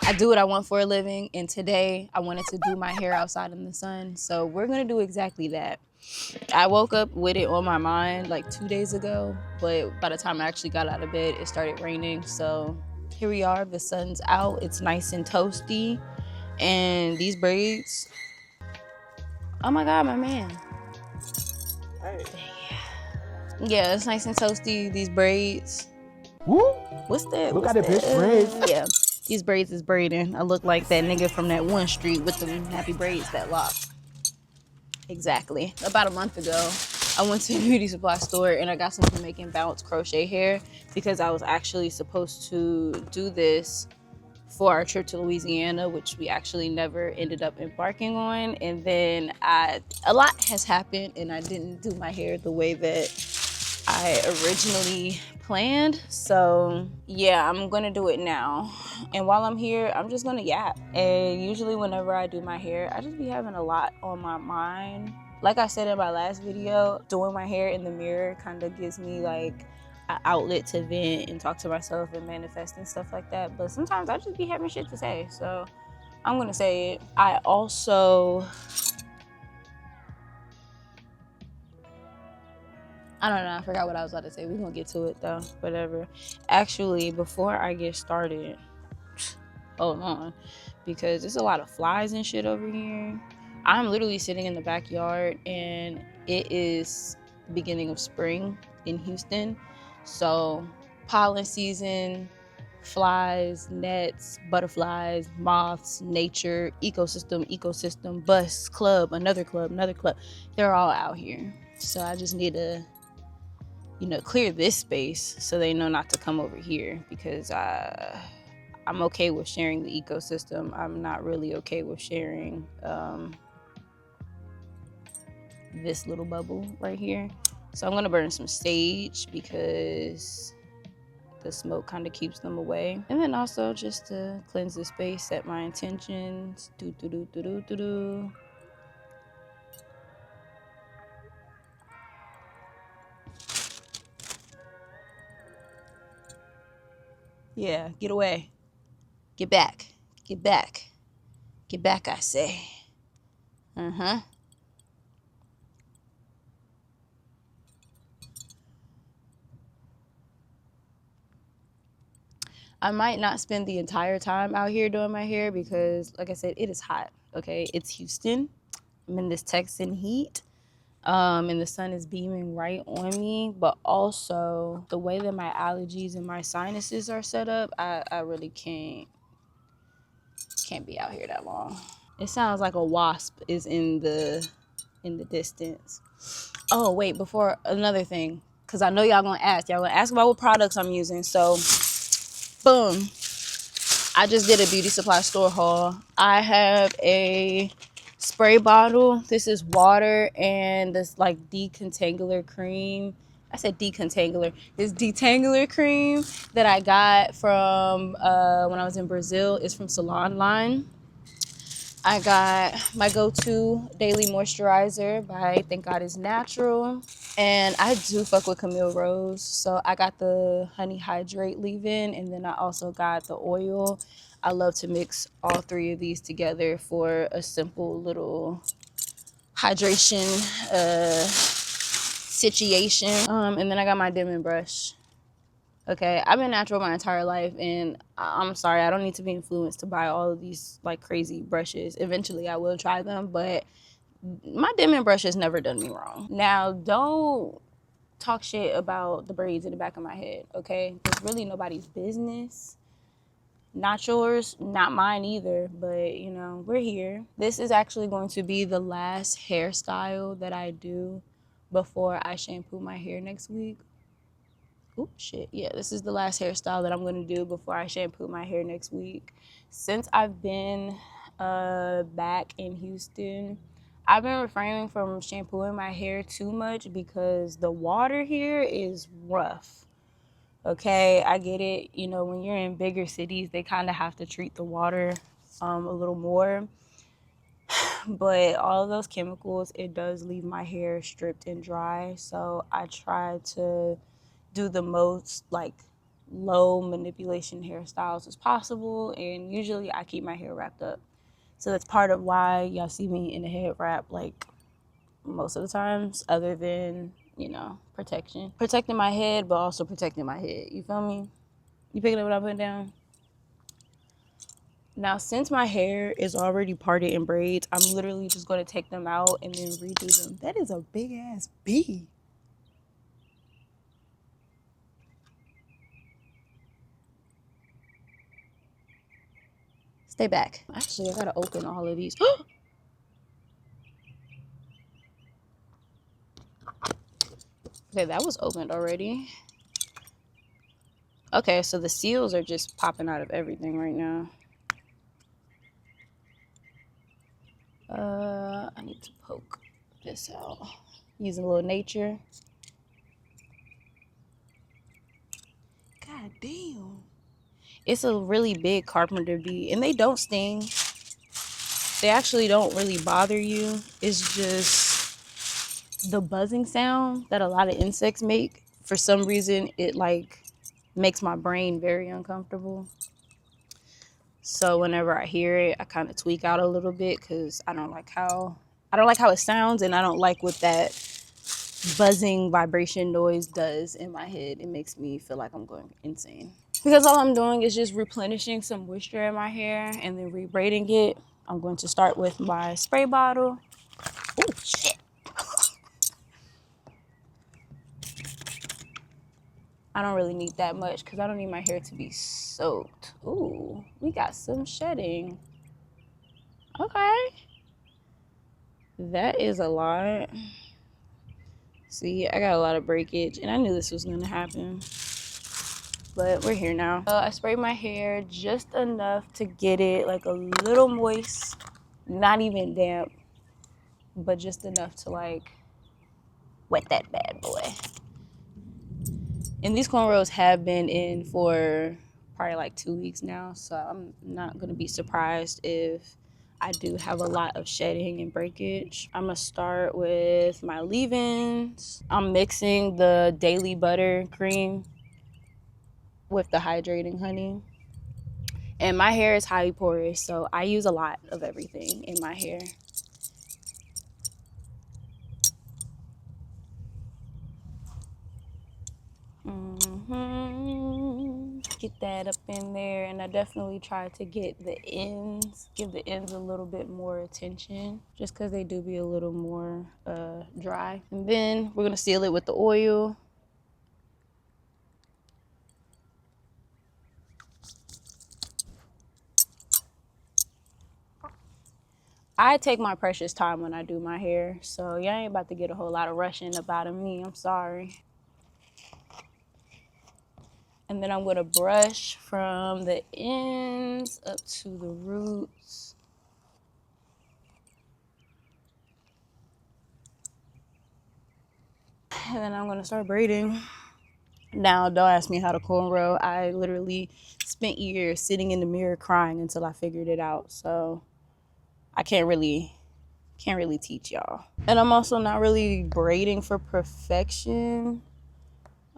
I do what I want for a living, and today I wanted to do my hair outside in the sun, so we're gonna do exactly that. I woke up with it on my mind like 2 days ago, but by the time I actually got out of bed, it started raining. So here we are, the sun's out, it's nice and toasty, and these braids, oh my God, my man. Hey. Yeah, it's nice and toasty, these braids. Woo! What's that? Look What's at the bitch braids. Yeah, these braids is braiding. I look like that nigga from that one street with the happy braids that lock. Exactly. About a month ago, I went to a beauty supply store and I got some Jamaican bounce crochet hair because I was actually supposed to do this for our trip to Louisiana, which we actually never ended up embarking on. And then a lot has happened and I didn't do my hair the way that I originally planned. So yeah, I'm gonna do it now. And while I'm here, I'm just gonna yap. And usually whenever I do my hair, I just be having a lot on my mind. Like I said in my last video, doing my hair in the mirror kind of gives me like an outlet to vent and talk to myself and manifest and stuff like that. But sometimes I just be having shit to say. So I'm gonna say it. I don't know, I forgot what I was about to say. We're gonna get to it though, whatever. Actually, before I get started, hold on, because there's a lot of flies and shit over here. I'm literally sitting in the backyard and it is the beginning of spring in Houston. So pollen season, flies, nets, butterflies, moths, nature, ecosystem, bus, club, another club, they're all out here. So I just need to clear this space so they know not to come over here because I'm okay with sharing the ecosystem. I'm not really okay with sharing this little bubble right here. So I'm gonna burn some sage because the smoke kind of keeps them away. And then also just to cleanse the space, set my intentions. Yeah, get away. Get back. Get back. Get back, I say. Uh-huh. I might not spend the entire time out here doing my hair because, like I said, it is hot, okay? It's Houston. I'm in this Texan heat, and the sun is beaming right on me. But also, the way that my allergies and my sinuses are set up, I really can't be out here that long. It sounds like a wasp is in the distance. Oh, wait, before another thing, because I know y'all gonna ask. Y'all gonna ask about what products I'm using, so boom. I just did a beauty supply store haul. I have a spray bottle. This is water and this like decontangular cream. I said decontangular. This detangler cream that I got from when I was in Brazil is from Salon Line. I got my go-to daily moisturizer by Thank God It's Natural. And I do fuck with Camille Rose. So I got the Honey Hydrate leave-in, and then I also got the oil. I love to mix all three of these together for a simple little hydration situation. And then I got my dimming brush. Okay, I've been natural my entire life, and I'm sorry, I don't need to be influenced to buy all of these like crazy brushes. Eventually I will try them, but my dimming brush has never done me wrong. Now, don't talk shit about the braids in the back of my head, okay? It's really nobody's business. Not yours, not mine either, but we're here. This is actually going to be the last hairstyle that I do before I shampoo my hair next week. Oh shit, yeah, this is the last hairstyle that I'm gonna do before I shampoo my hair next week. Since I've been back in Houston, I've been refraining from shampooing my hair too much because the water here is rough. Okay, I get it. When you're in bigger cities, they kind of have to treat the water a little more. But all of those chemicals, it does leave my hair stripped and dry. So I try to do the most like low manipulation hairstyles as possible, and usually I keep my hair wrapped up. So that's part of why y'all see me in a head wrap like most of the times, other than, you know, protecting my head, but also protecting my head. You feel me? You picking up what I'm putting down? Now, since my hair is already parted in braids, I'm literally just going to take them out and then redo them. That is a big ass bee. Stay back. Actually, I gotta open all of these. Okay, that was opened already. Okay, so the seals are just popping out of everything right now. I need to poke this out. Using a little nature. God damn. It's a really big carpenter bee, and they don't sting. They actually don't really bother you. It's just the buzzing sound that a lot of insects make. For some reason, it like makes my brain very uncomfortable. So whenever I hear it, I kind of tweak out a little bit because I don't like how it sounds, and I don't like what that buzzing vibration noise does in my head. It makes me feel like I'm going insane. Because all I'm doing is just replenishing some moisture in my hair and then rebraiding it. I'm going to start with my spray bottle. Oh shit. I don't really need that much because I don't need my hair to be soaked. Ooh, we got some shedding. Okay. That is a lot. See, I got a lot of breakage, and I knew this was going to happen. But we're here now. I sprayed my hair just enough to get it like a little moist, not even damp, but just enough to like wet that bad boy. And these cornrows have been in for probably like 2 weeks now, so I'm not going to be surprised if I do have a lot of shedding and breakage. I'm going to start with my leave-ins. I'm mixing the daily butter cream with the hydrating honey. And my hair is highly porous, so I use a lot of everything in my hair. Get that up in there, and I definitely try to give the ends a little bit more attention, just because they do be a little more dry. And then we're gonna seal it with the oil. I take my precious time when I do my hair, so y'all ain't about to get a whole lot of rushing about me. I'm sorry. And then I'm gonna brush from the ends up to the roots. And then I'm gonna start braiding. Now, don't ask me how to cornrow. I literally spent years sitting in the mirror crying until I figured it out. So I can't really teach y'all. And I'm also not really braiding for perfection.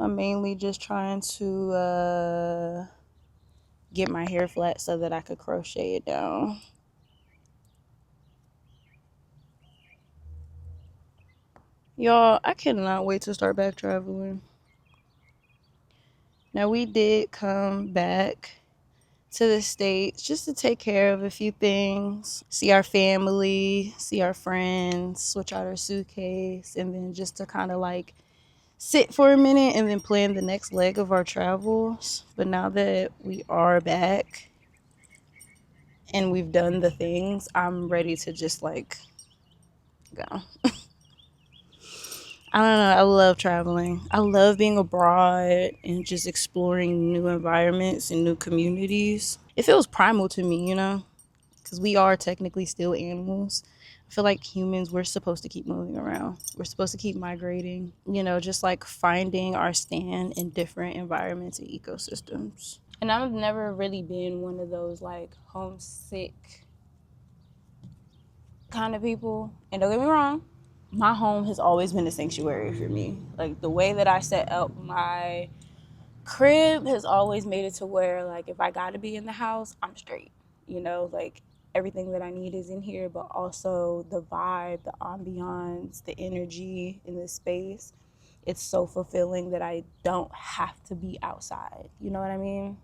I'm mainly just trying to get my hair flat so that I could crochet it down. Y'all, I cannot wait to start back traveling. Now, we did come back to the States just to take care of a few things, see our family, see our friends, switch out our suitcase, and then just to kind of like sit for a minute and then plan the next leg of our travels. But now that we are back and we've done the things, I'm ready to just like go. I don't know. I love traveling. I love being abroad and just exploring new environments and new communities. It feels primal to me, you know, because we are technically still animals. I feel like humans, we're supposed to keep moving around. We're supposed to keep migrating, you know, just like finding our stand in different environments and ecosystems. And I've never really been one of those like homesick kind of people. And don't get me wrong, my home has always been a sanctuary for me. Like the way that I set up my crib has always made it to where, like, if I gotta be in the house, I'm straight. You know, like, everything that I need is in here, but also the vibe, the ambiance, the energy in this space. It's so fulfilling that I don't have to be outside. You know what I mean?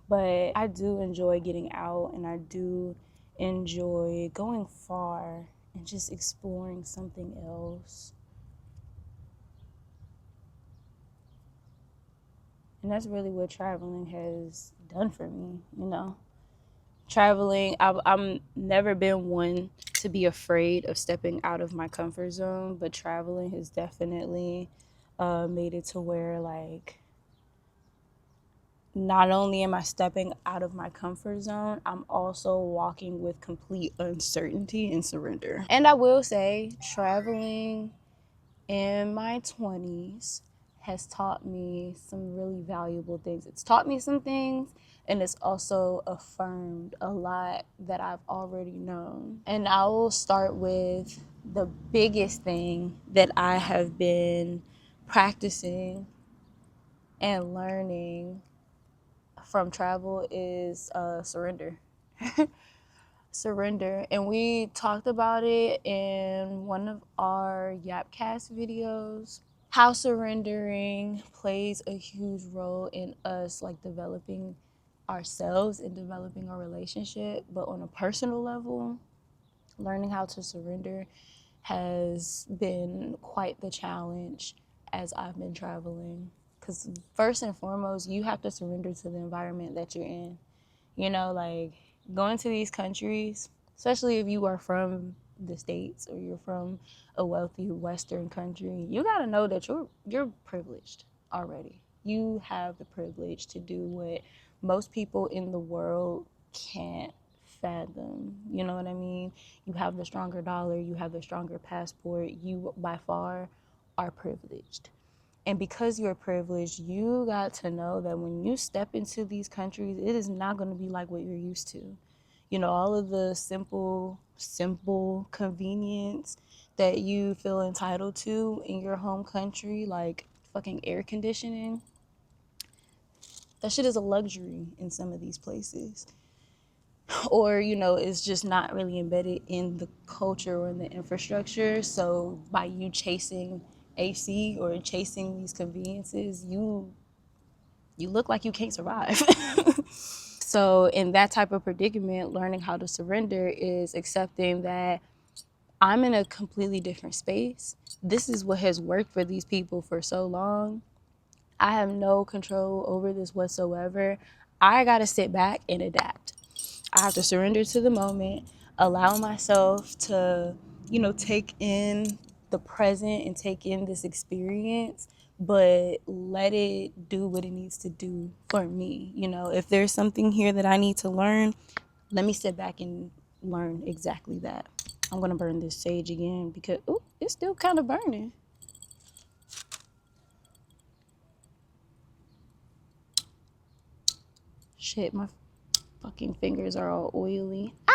But I do enjoy getting out, and I do enjoy going far and just exploring something else. And that's really what traveling has done for me, you know. Traveling, I'm never been one to be afraid of stepping out of my comfort zone, but traveling has definitely made it to where, like, not only am I stepping out of my comfort zone, I'm also walking with complete uncertainty and surrender. And I will say, traveling in my 20s has taught me some really valuable things. It's taught me some things, and it's also affirmed a lot that I've already known. And I will start with the biggest thing that I have been practicing and learning from travel is surrender. Surrender. And we talked about it in one of our YapCast videos, how surrendering plays a huge role in us, like, developing ourselves and developing our relationship. But on a personal level, learning how to surrender has been quite the challenge as I've been traveling. Because first and foremost, you have to surrender to the environment that you're in. You know, like, going to these countries, especially if you are from the States or you're from a wealthy Western country, you gotta know that you're privileged already. You have the privilege to do what most people in the world can't fathom. You know what I mean? You have the stronger dollar, you have the stronger passport, you by far are privileged. And because you're privileged, you got to know that when you step into these countries, it is not going to be like what you're used to. You know, all of the simple convenience that you feel entitled to in your home country, like fucking air conditioning, that shit is a luxury in some of these places. Or, you know, it's just not really embedded in the culture or in the infrastructure. So by you chasing AC or chasing these conveniences, you look like you can't survive. So in that type of predicament, learning how to surrender is accepting that I'm in a completely different space. This is what has worked for these people for so long. I have no control over this whatsoever. I got to sit back and adapt. I have to surrender to the moment, allow myself to, you know, take in the present and take in this experience, but let it do what it needs to do for me. You know, if there's something here that I need to learn, let me sit back and learn exactly that. I'm going to burn this sage again because, ooh, it's still kind of burning. Shit, my fucking fingers are all oily. Yeah.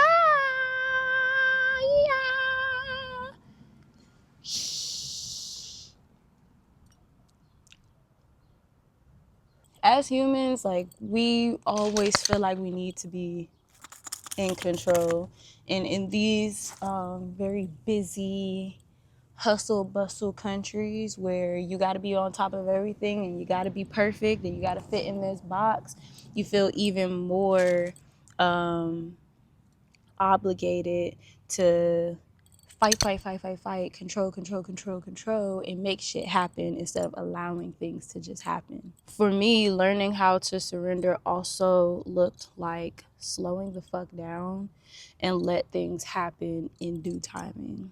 As humans, like, we always feel like we need to be in control. And in these very busy, hustle bustle countries where you got to be on top of everything and you got to be perfect and you got to fit in this box, you feel even more obligated to fight, control, and make shit happen instead of allowing things to just happen. For me, learning how to surrender also looked like slowing the fuck down and let things happen in due timing.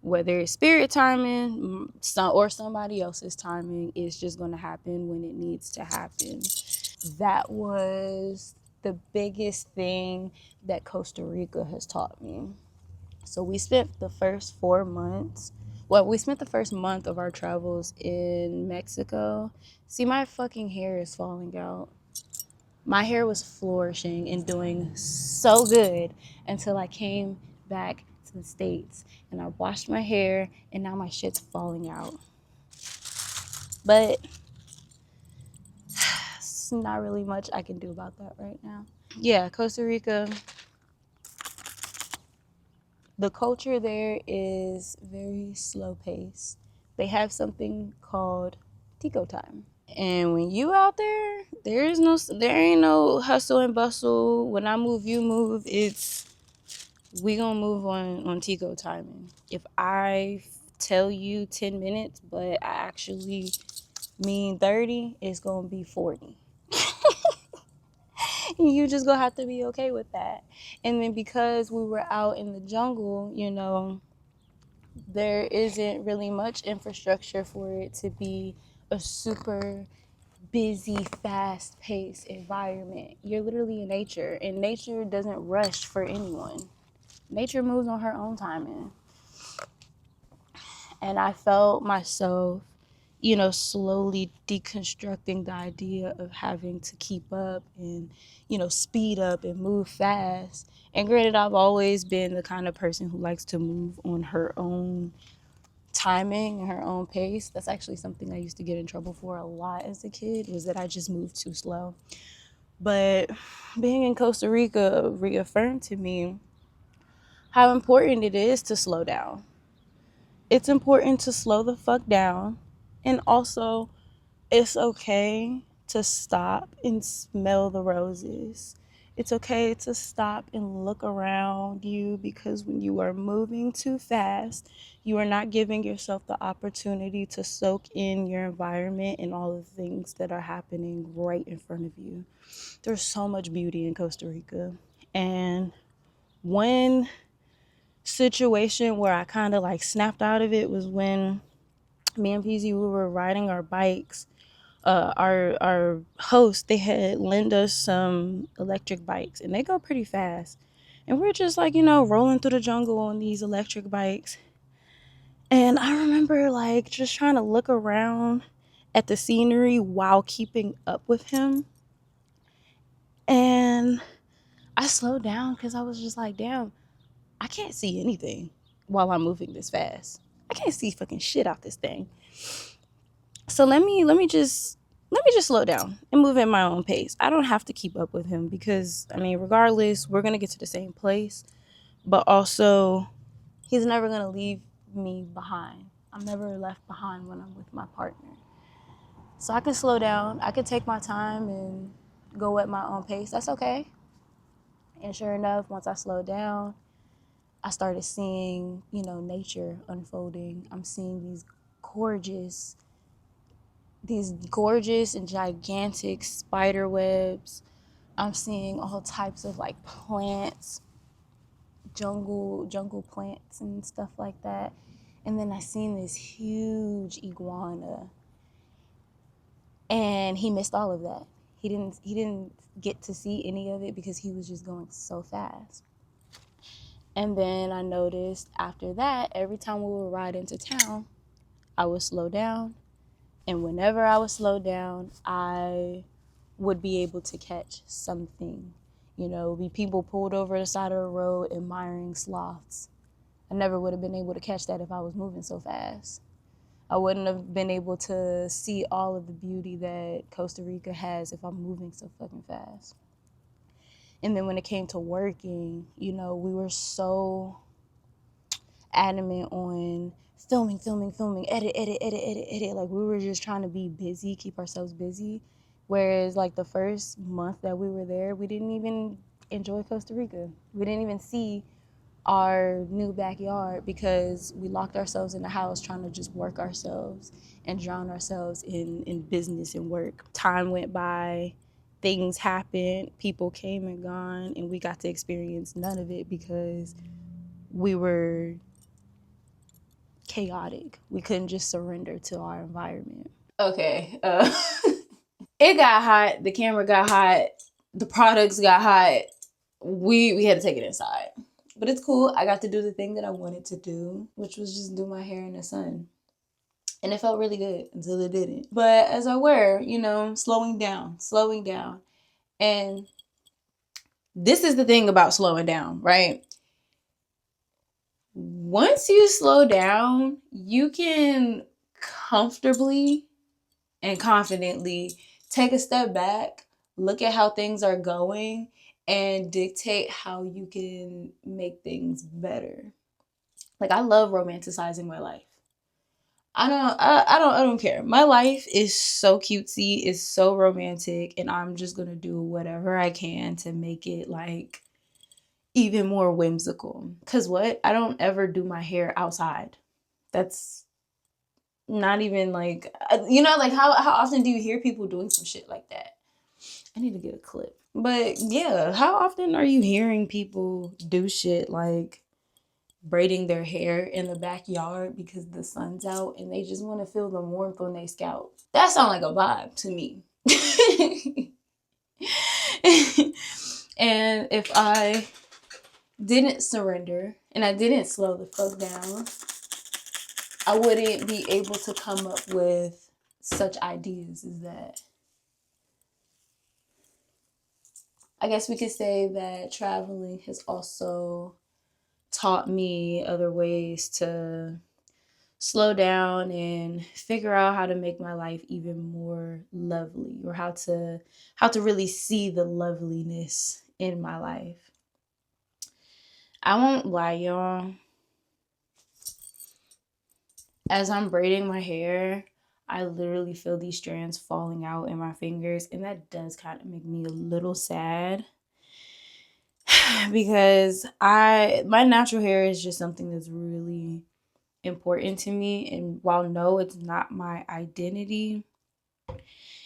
Whether it's spirit timing or somebody else's timing, it's just going to happen when it needs to happen. That was the biggest thing that Costa Rica has taught me. So we spent the first 4 months. Well, we spent the first month of our travels in Mexico. See, my fucking hair is falling out. My hair was flourishing and doing so good until I came back to the States and I washed my hair and now my shit's falling out. But it's not really much I can do about that right now. Yeah, Costa Rica, the culture there is very slow paced. They have something called Tico time. And when you out there, there ain't no hustle and bustle. When I move, you move. It's we gonna move on Tico timing. If I tell you 10 minutes, but I actually mean 30, it's gonna be 40. You just gonna have to be okay with that. And then because we were out in the jungle, there isn't really much infrastructure for it to be a super busy, fast paced environment. You're literally in nature, and nature doesn't rush for anyone. Nature moves on her own timing. And I felt myself, slowly deconstructing the idea of having to keep up and, speed up and move fast. And granted, I've always been the kind of person who likes to move on her own timing and her own pace. That's actually something I used to get in trouble for a lot as a kid, was that I just moved too slow. But being in Costa Rica reaffirmed to me how important it is to slow down. It's important to slow the fuck down. And also, it's okay to stop and smell the roses. It's okay to stop and look around you, because when you are moving too fast, you are not giving yourself the opportunity to soak in your environment and all the things that are happening right in front of you. There's so much beauty in Costa Rica. And one situation where I kind of like snapped out of it was when me and PZ, we were riding our bikes. Our host, they had lent us some electric bikes, and they go pretty fast. And we're just like, rolling through the jungle on these electric bikes. And I remember like just trying to look around at the scenery while keeping up with him. And I slowed down because I was just like, damn, I can't see anything while I'm moving this fast. I can't see fucking shit out this thing. So let me just slow down and move at my own pace. I don't have to keep up with him because regardless, we're gonna get to the same place. But also, he's never gonna leave me behind. I'm never left behind when I'm with my partner. So I can slow down. I can take my time and go at my own pace. That's okay. And sure enough, once I slowed down, I started seeing, nature unfolding. I'm seeing gorgeous these gorgeous and gigantic spider webs. I'm seeing all types of like plants, jungle plants and stuff like that. And then I seen this huge iguana, and he missed all of that. He didn't get to see any of it because he was just going so fast. And then I noticed after that, every time we would ride into town, I would slow down. And whenever I would slow down, I would be able to catch something. Be people pulled over the side of the road admiring sloths. I never would have been able to catch that if I was moving so fast. I wouldn't have been able to see all of the beauty that Costa Rica has if I'm moving so fucking fast. And then when it came to working, we were so adamant on filming, edit. Like we were just trying to be busy, keep ourselves busy. Whereas like the first month that we were there, we didn't even enjoy Costa Rica. We didn't even see our new backyard because we locked ourselves in the house trying to just work ourselves and drown ourselves in business and work. Time went by, things happened, people came and gone, and we got to experience none of it because we were chaotic. We couldn't just surrender to our environment. Okay. It got hot. The camera got hot. The products got hot. We had to take it inside. But it's cool. I got to do the thing that I wanted to do, which was just do my hair in the sun. And it felt really good until it didn't. But as I were, slowing down. And this is the thing about slowing down, right? Once you slow down, you can comfortably and confidently take a step back, look at how things are going, and dictate how you can make things better. Like, I love romanticizing my life. I don't care. My life is so cutesy, it's so romantic, and I'm just gonna do whatever I can to make it like even more whimsical. Cause what? I don't ever do my hair outside. That's not even like, like how often do you hear people doing some shit like that? I need to get a clip. But yeah, how often are you hearing people do shit like braiding their hair in the backyard because the sun's out and they just want to feel the warmth on their scalp? That sounds like a vibe to me. And if I didn't surrender and I didn't slow the fuck down, I wouldn't be able to come up with such ideas as that. I guess we could say that traveling has also taught me other ways to slow down and figure out how to make my life even more lovely, or how to really see the loveliness in my life. I won't lie, y'all. As I'm braiding my hair, I literally feel these strands falling out in my fingers, and that does kind of make me a little sad because my natural hair is just something that's really important to me, and while no, it's not my identity,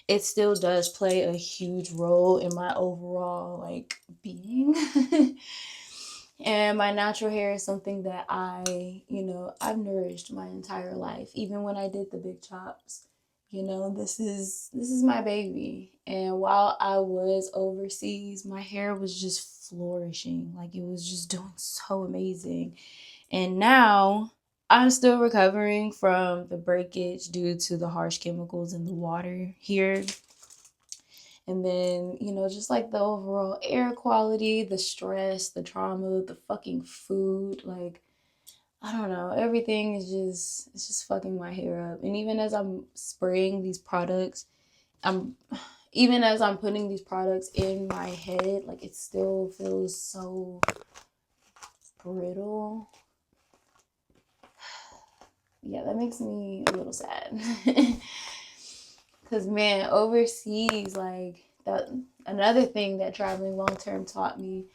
it still does play a huge role in my overall like being. And my natural hair is something that I've nourished my entire life. Even when I did the big chops, this is my baby. And while I was overseas, my hair was just flourishing. Like, it was just doing so amazing. And now I'm still recovering from the breakage due to the harsh chemicals in the water here. And then, just like the overall air quality, the stress, the trauma, the fucking food, like, I don't know, everything is it's just fucking my hair up. And even as I'm spraying these products, I'm even as I'm putting these products in my head, like, it still feels so brittle. Yeah, that makes me a little sad. Because, man, overseas, like, that another thing that traveling long term taught me,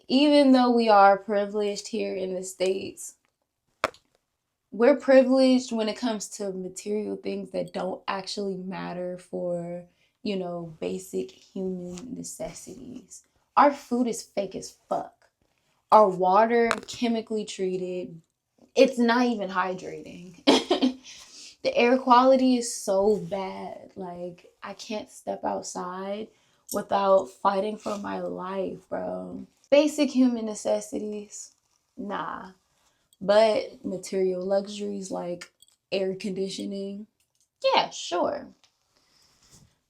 even though we are privileged here in the States, we're privileged when it comes to material things that don't actually matter for, basic human necessities. Our food is fake as fuck. Our water, chemically treated. It's not even hydrating. The air quality is so bad. Like, I can't step outside without fighting for my life, bro. Basic human necessities, nah. But material luxuries like air conditioning, yeah, sure.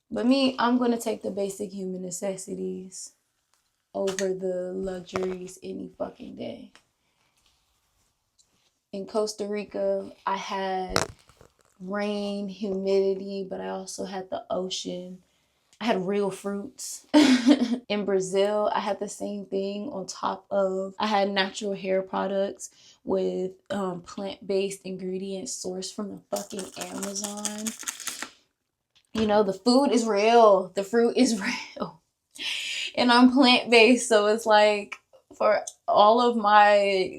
But me, I'm going to take the basic human necessities over the luxuries any fucking day. In Costa Rica, I had rain, humidity, but I also had the ocean. I had real fruits. In Brazil, I had the same thing on top of, I had natural hair products with plant-based ingredients sourced from the fucking Amazon. The food is real. The fruit is real. And I'm plant-based, so it's like, for all of my,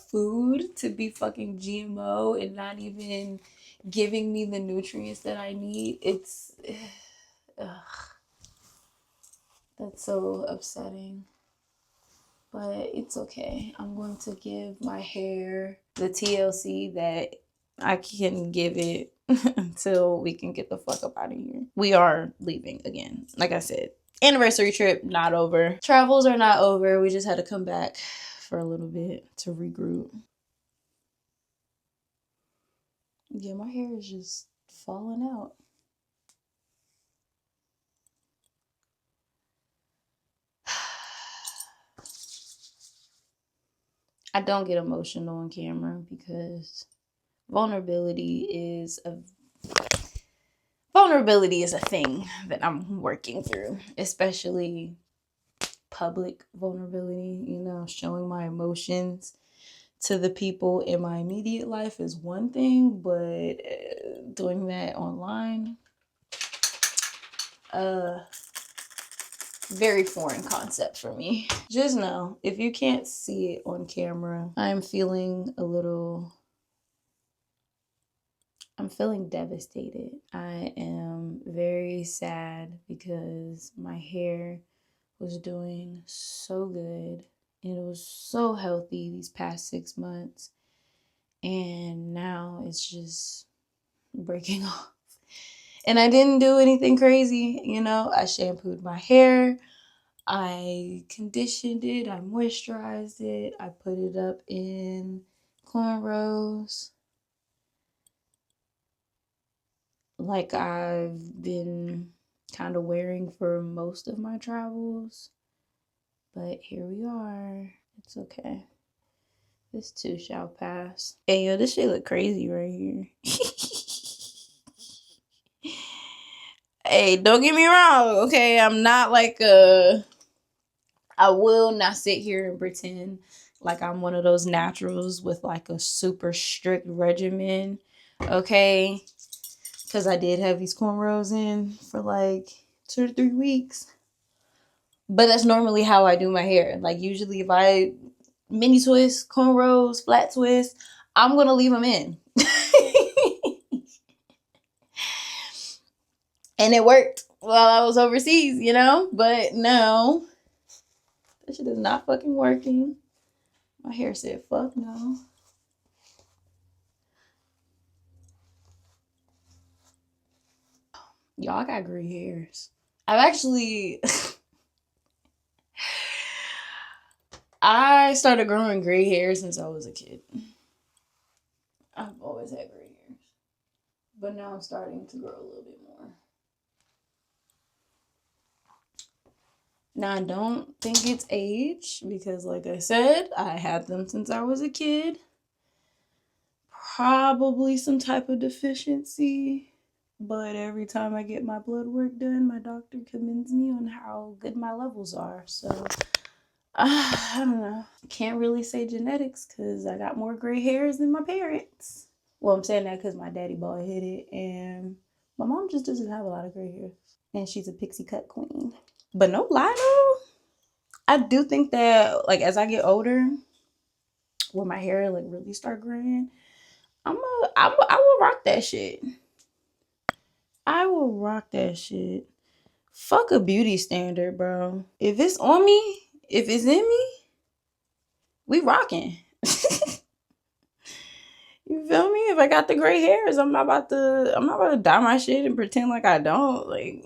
food to be fucking GMO and not even giving me the nutrients that I need, ugh, that's so upsetting. But it's okay. I'm going to give my hair the TLC that I can give it until we can get the fuck up out of here. We are leaving again. Like I said, anniversary trip not over. Travels are not over. We just had to come back for a little bit to regroup. Yeah, my hair is just falling out. I don't get emotional on camera because vulnerability is vulnerability is a thing that I'm working through, especially public vulnerability, you know, showing my emotions to the people in my immediate life is one thing, but doing that online, very foreign concept for me. Just know, if you can't see it on camera, I'm feeling devastated. I am very sad because my hair was doing so good and it was so healthy these past 6 months, and now it's just breaking off. And I didn't do anything crazy, you know. I shampooed my hair, I conditioned it, I moisturized it, I put it up in cornrows like I've been kind of wearing for most of my travels. But here we are. It's okay. This too shall pass. Hey, yo, this shit look crazy right here. Hey, don't get me wrong, okay? I'm not like I will not sit here and pretend like I'm one of those naturals with like a super strict regimen, okay? Because I did have these cornrows in for like 2 to 3 weeks. But that's normally how I do my hair. Like, usually if I mini twist, cornrows, flat twist, I'm going to leave them in. And it worked while I was overseas, you know? But no, that shit is not fucking working. My hair said, fuck no. Y'all got gray hairs. I've actually... I started growing gray hair since I was a kid. I've always had gray hairs. But now I'm starting to grow a little bit more. Now, I don't think it's age because, like I said, I had them since I was a kid. Probably some type of deficiency. But every time I get my blood work done, my doctor commends me on how good my levels are. So, I don't know. Can't really say genetics because I got more gray hairs than my parents. Well, I'm saying that because my daddy bald headed and my mom just doesn't have a lot of gray hair. And she's a pixie cut queen. But no lie though, I do think that like as I get older, when my hair like really start graying, I will rock that shit. I will rock that shit. Fuck a beauty standard, bro. If it's on me, if it's in me, we rocking. You feel me? If I got the gray hairs, I'm not about to dye my shit and pretend like I don't. Like,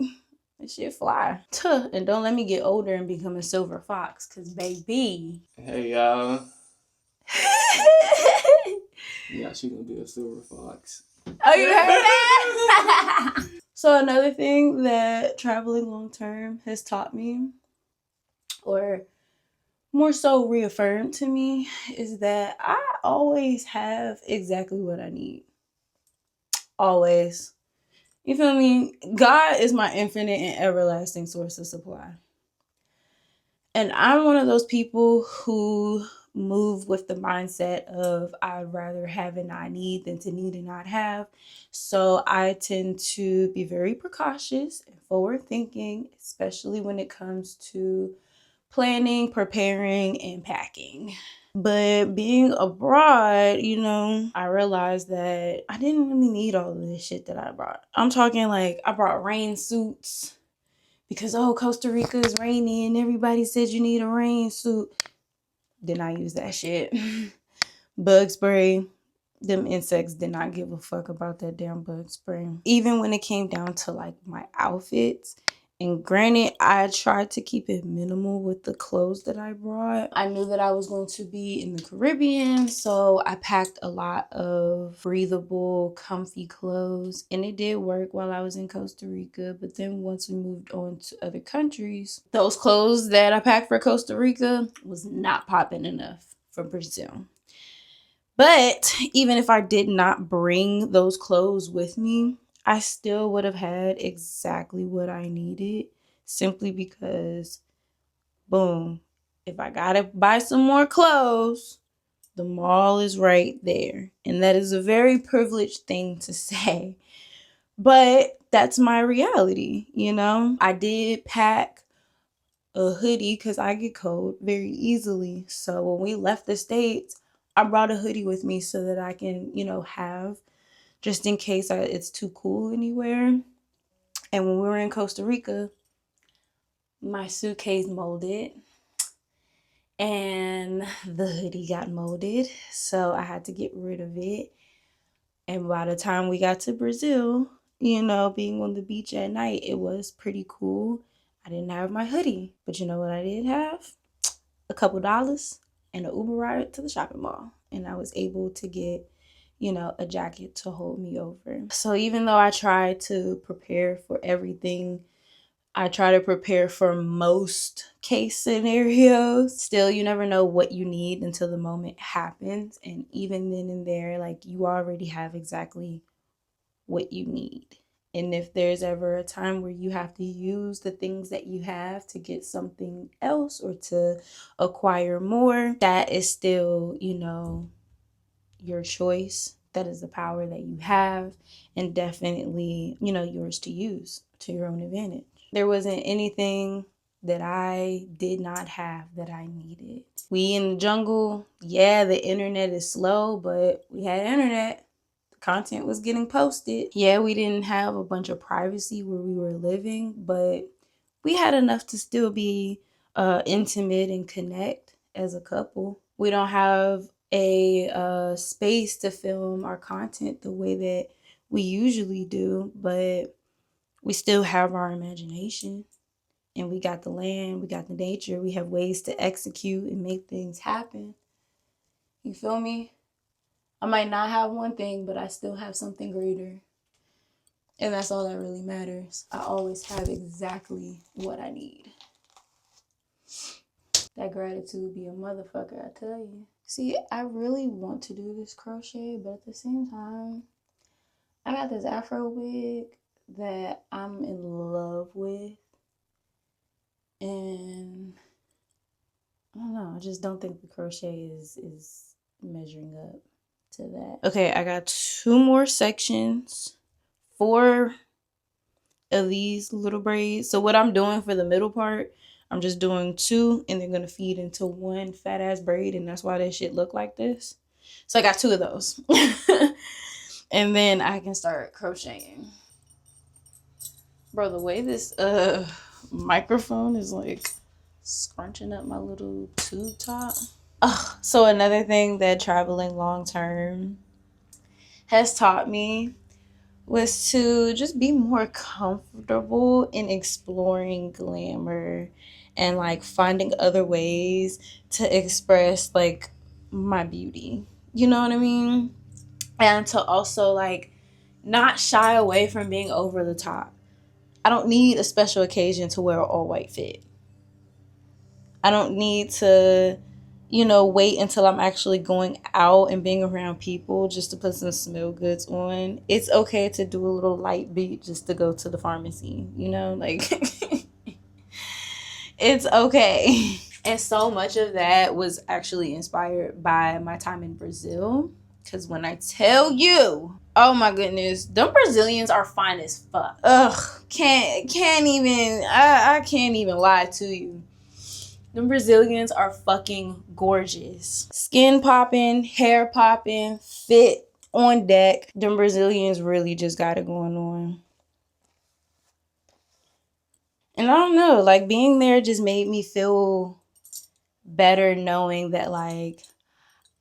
that shit fly. Tuh. And don't let me get older and become a silver fox, cause baby. Hey y'all. Yeah, she gonna be a silver fox. Oh, you heard that? So another thing that traveling long term has taught me, or more so reaffirmed to me, is that I always have exactly what I need. Always. You feel me? God is my infinite and everlasting source of supply. And I'm one of those people who move with the mindset of I'd rather have and not need than to need and not have. So I tend to be very precautious and forward thinking, especially when it comes to planning, preparing, and packing. But being abroad, you know, I realized that I didn't really need all of this shit that I brought. I'm talking like I brought rain suits because, oh, Costa Rica is rainy and everybody said you need a rain suit. Did not use that shit. Bug spray. Them insects did not give a fuck about that damn bug spray. Even when it came down to like my outfits, and granted, I tried to keep it minimal with the clothes that I brought. I knew that I was going to be in the Caribbean, so I packed a lot of breathable, comfy clothes. And it did work while I was in Costa Rica. But then once we moved on to other countries, those clothes that I packed for Costa Rica was not popping enough for Brazil. But even if I did not bring those clothes with me, I still would have had exactly what I needed simply because, boom, if I gotta buy some more clothes, the mall is right there. And that is a very privileged thing to say. But that's my reality, you know? I did pack a hoodie because I get cold very easily. So when we left the States, I brought a hoodie with me so that I can, have just in case it's too cool anywhere. And when we were in Costa Rica, my suitcase molded and the hoodie got molded. So I had to get rid of it. And by the time we got to Brazil, being on the beach at night, it was pretty cool. I didn't have my hoodie, but you know what I did have? A couple dollars and an Uber ride to the shopping mall. And I was able to get, a jacket to hold me over. So even though I try to prepare for everything, I try to prepare for most case scenarios. Still, you never know what you need until the moment happens. And even then and there, like, you already have exactly what you need. And if there's ever a time where you have to use the things that you have to get something else or to acquire more, that is still, your choice. That is the power that you have, and definitely, yours to use to your own advantage. There wasn't anything that I did not have that I needed. We in the jungle, yeah, the internet is slow, but we had internet. Content was getting posted. Yeah, we didn't have a bunch of privacy where we were living, but we had enough to still be intimate and connect as a couple. We don't have a space to film our content the way that we usually do, but we still have our imagination, and we got the land, we got the nature, we have ways to execute and make things happen. You feel me? I might not have one thing, but I still have something greater. And that's all that really matters. I always have exactly what I need. That gratitude be a motherfucker, I tell you. See, I really want to do this crochet, but at the same time, I got this Afro wig that I'm in love with. And I don't know, I just don't think the crochet is measuring up to that. Okay, I got 2 more sections. 4 of these little braids. So what I'm doing for the middle part, I'm just doing 2 and they're gonna feed into one fat ass braid, and that's why that shit look like this. So I got 2 of those. And then I can start crocheting. Bro, the way this microphone is like scrunching up my little tube top. So another thing that traveling long term has taught me was to just be more comfortable in exploring glamour and like finding other ways to express like my beauty. You know what I mean? And to also like not shy away from being over the top. I don't need a special occasion to wear an all white fit. I don't need to, wait until I'm actually going out and being around people just to put some smell goods on. It's okay to do a little light beat just to go to the pharmacy, like it's okay. And so much of that was actually inspired by my time in Brazil. Because when I tell you, oh my goodness, them Brazilians are fine as fuck. Ugh, can't even, I can't even lie to you. Them Brazilians are fucking gorgeous. Skin popping, hair popping, fit on deck. Them Brazilians really just got it going on. And I don't know, like being there just made me feel better knowing that like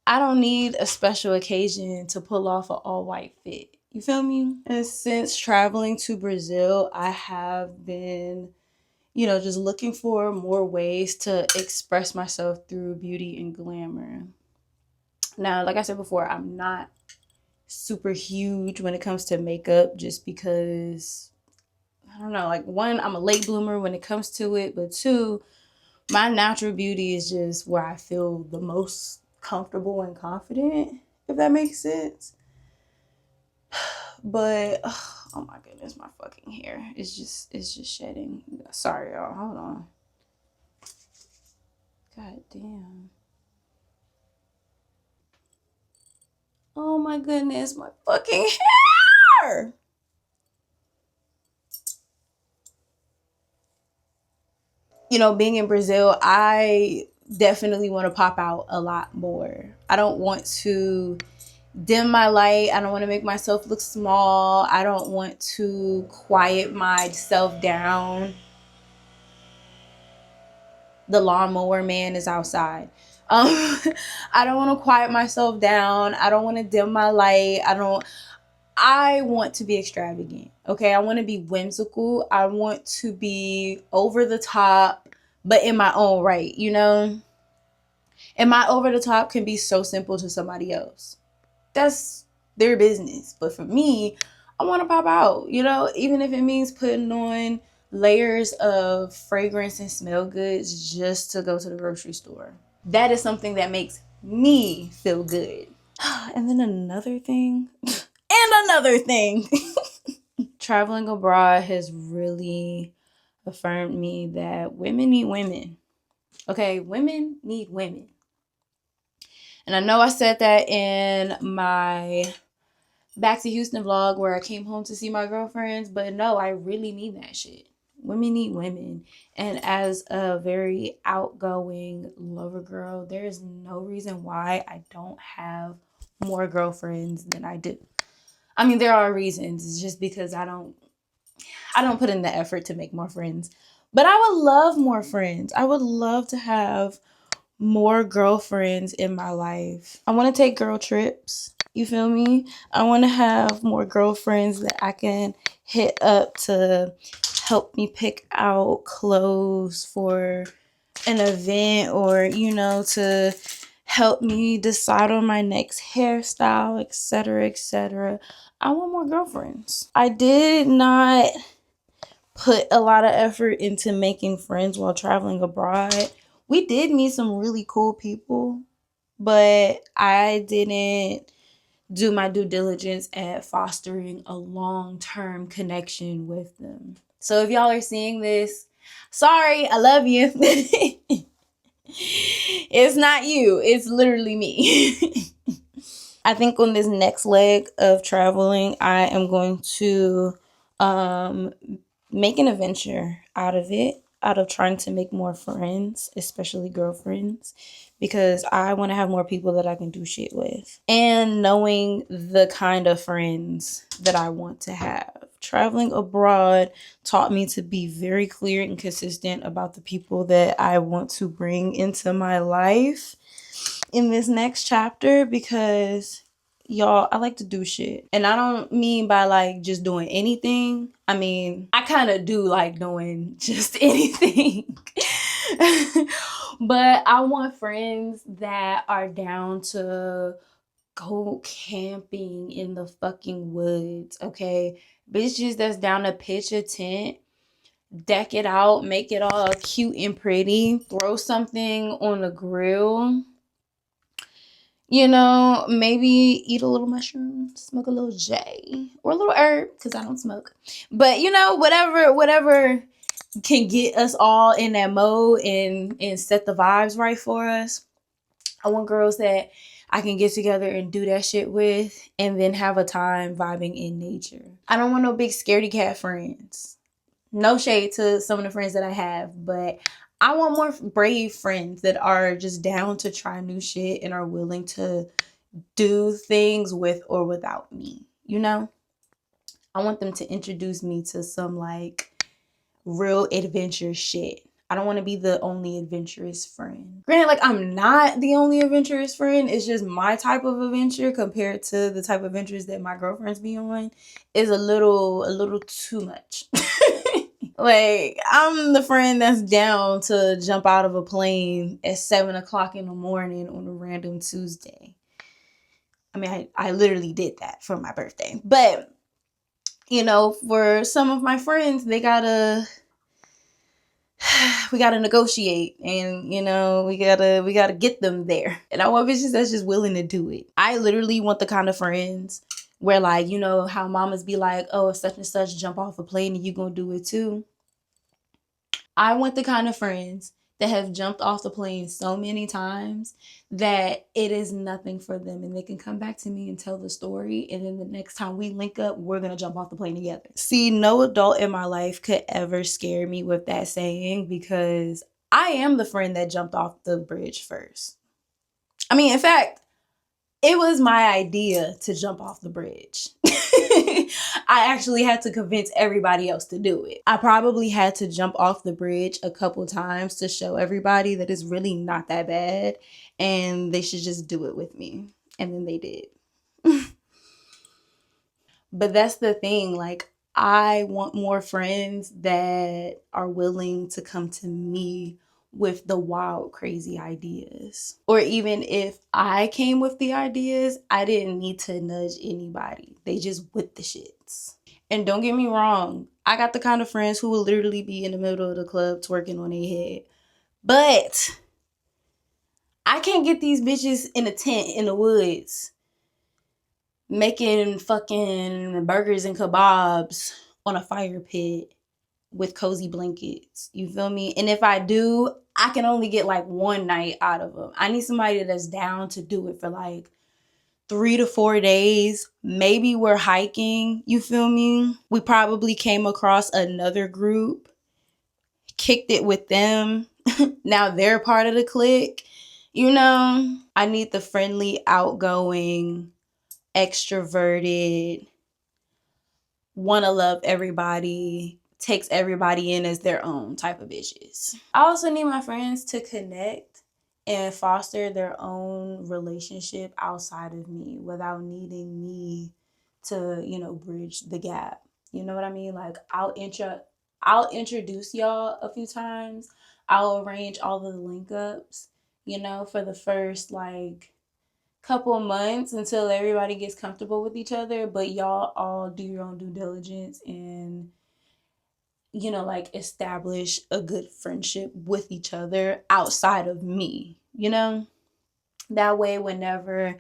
I don't need a special occasion to pull off an all white fit. You feel me? And since traveling to Brazil, I have been just looking for more ways to express myself through beauty and glamour. Now, like I said before, I'm not super huge when it comes to makeup just because, I don't know, like 1, I'm a late bloomer when it comes to it, but 2, my natural beauty is just where I feel the most comfortable and confident, if that makes sense. But oh my goodness, my fucking hair is just shedding. Sorry, y'all. Hold on. God damn. Oh my goodness, my fucking hair. You know, being in Brazil, I definitely want to pop out a lot more. I don't want to dim my light. I don't want to make myself look small. I don't want to quiet myself down. The lawnmower man is outside. Um, I don't want to quiet myself down. I don't want to dim my light. I want to be extravagant. Okay. I want to be whimsical. I want to be over the top, but in my own right, you know? And my over the top can be so simple to somebody else. That's their business. But for me, I want to pop out, you know, even if it means putting on layers of fragrance and smell goods just to go to the grocery store. That is something that makes me feel good. And then another thing, and another thing. Traveling abroad has really affirmed me that women need women. Okay, women need women. And I know I said that in my Back to Houston vlog where I came home to see my girlfriends, but no, I really mean that shit. Women need women. And as a very outgoing lover girl, there is no reason why I don't have more girlfriends than I do. I mean, there are reasons. It's just because I don't put in the effort to make more friends. But I would love more friends. I would love to have more girlfriends in my life. I want to take girl trips. You feel me? I want to have more girlfriends that I can hit up to help me pick out clothes for an event, or, you know, to help me decide on my next hairstyle, etc., etc. I want more girlfriends. I did not put a lot of effort into making friends while traveling abroad. We did meet some really cool people, but I didn't do my due diligence at fostering a long-term connection with them. So if y'all are seeing this, sorry, I love you. It's not you, it's literally me. I think on this next leg of traveling, I am going to make an adventure out of it, out of trying to make more friends, especially girlfriends, because I want to have more people that I can do shit with. And knowing the kind of friends that I want to have. Traveling abroad taught me to be very clear and consistent about the people that I want to bring into my life in this next chapter, because y'all, I like to do shit. And I don't mean by like just doing anything. I mean, I kind of do like doing just anything. But I want friends that are down to go camping in the fucking woods, okay? Bitches that's down to pitch a tent, deck it out, make it all cute and pretty, throw something on the grill. You know, maybe eat a little mushroom, smoke a little J or a little herb, because I don't smoke. But you know, whatever can get us all in that mode and set the vibes right for us. I want girls that I can get together and do that shit with, and then have a time vibing in nature. I don't want no big scaredy cat friends. No shade to some of the friends that I have, but I want more brave friends that are just down to try new shit and are willing to do things with or without me, you know? I want them to introduce me to some like real adventure shit. I don't want to be the only adventurous friend. Granted, like I'm not the only adventurous friend. It's just my type of adventure compared to the type of adventures that my girlfriends be on is a little too much. Like, I'm the friend that's down to jump out of a plane at 7:00 in the morning on a random Tuesday. I mean, I literally did that for my birthday. But, you know, for some of my friends, we gotta negotiate, and you know, we gotta get them there. And I want bitches that's just willing to do it. I literally want the kind of friends Where, like, you know how mamas be like, oh, if such and such jump off a plane and you gonna do it too. I want the kind of friends that have jumped off the plane so many times that it is nothing for them, and they can come back to me and tell the story, and then the next time we link up, we're gonna jump off the plane together. See, no adult in my life could ever scare me with that saying, because I am the friend that jumped off the bridge first. I mean, in fact, it was my idea to jump off the bridge. I actually had to convince everybody else to do it. I probably had to jump off the bridge a couple times to show everybody that it's really not that bad and they should just do it with me. And then they did. But that's the thing, like, I want more friends that are willing to come to me with the wild, crazy ideas. Or even if I came with the ideas, I didn't need to nudge anybody. They just with the shits. And don't get me wrong, I got the kind of friends who will literally be in the middle of the club twerking on their head. But I can't get these bitches in a tent in the woods making fucking burgers and kebabs on a fire pit with cozy blankets. You feel me? And if I do, I can only get like one night out of them. I need somebody that's down to do it for like 3 to 4 days. Maybe we're hiking. You feel me? We probably came across another group, kicked it with them. Now they're part of the clique. You know, I need the friendly, outgoing, extroverted, want to love everybody, takes everybody in as their own type of bitches. I also need my friends to connect and foster their own relationship outside of me without needing me to, you know, bridge the gap. You know what I mean? Like, I'll introduce y'all a few times. I'll arrange all of the link ups, you know, for the first like couple months until everybody gets comfortable with each other, but y'all all do your own due diligence and, you know, like, establish a good friendship with each other outside of me, you know? That way, whenever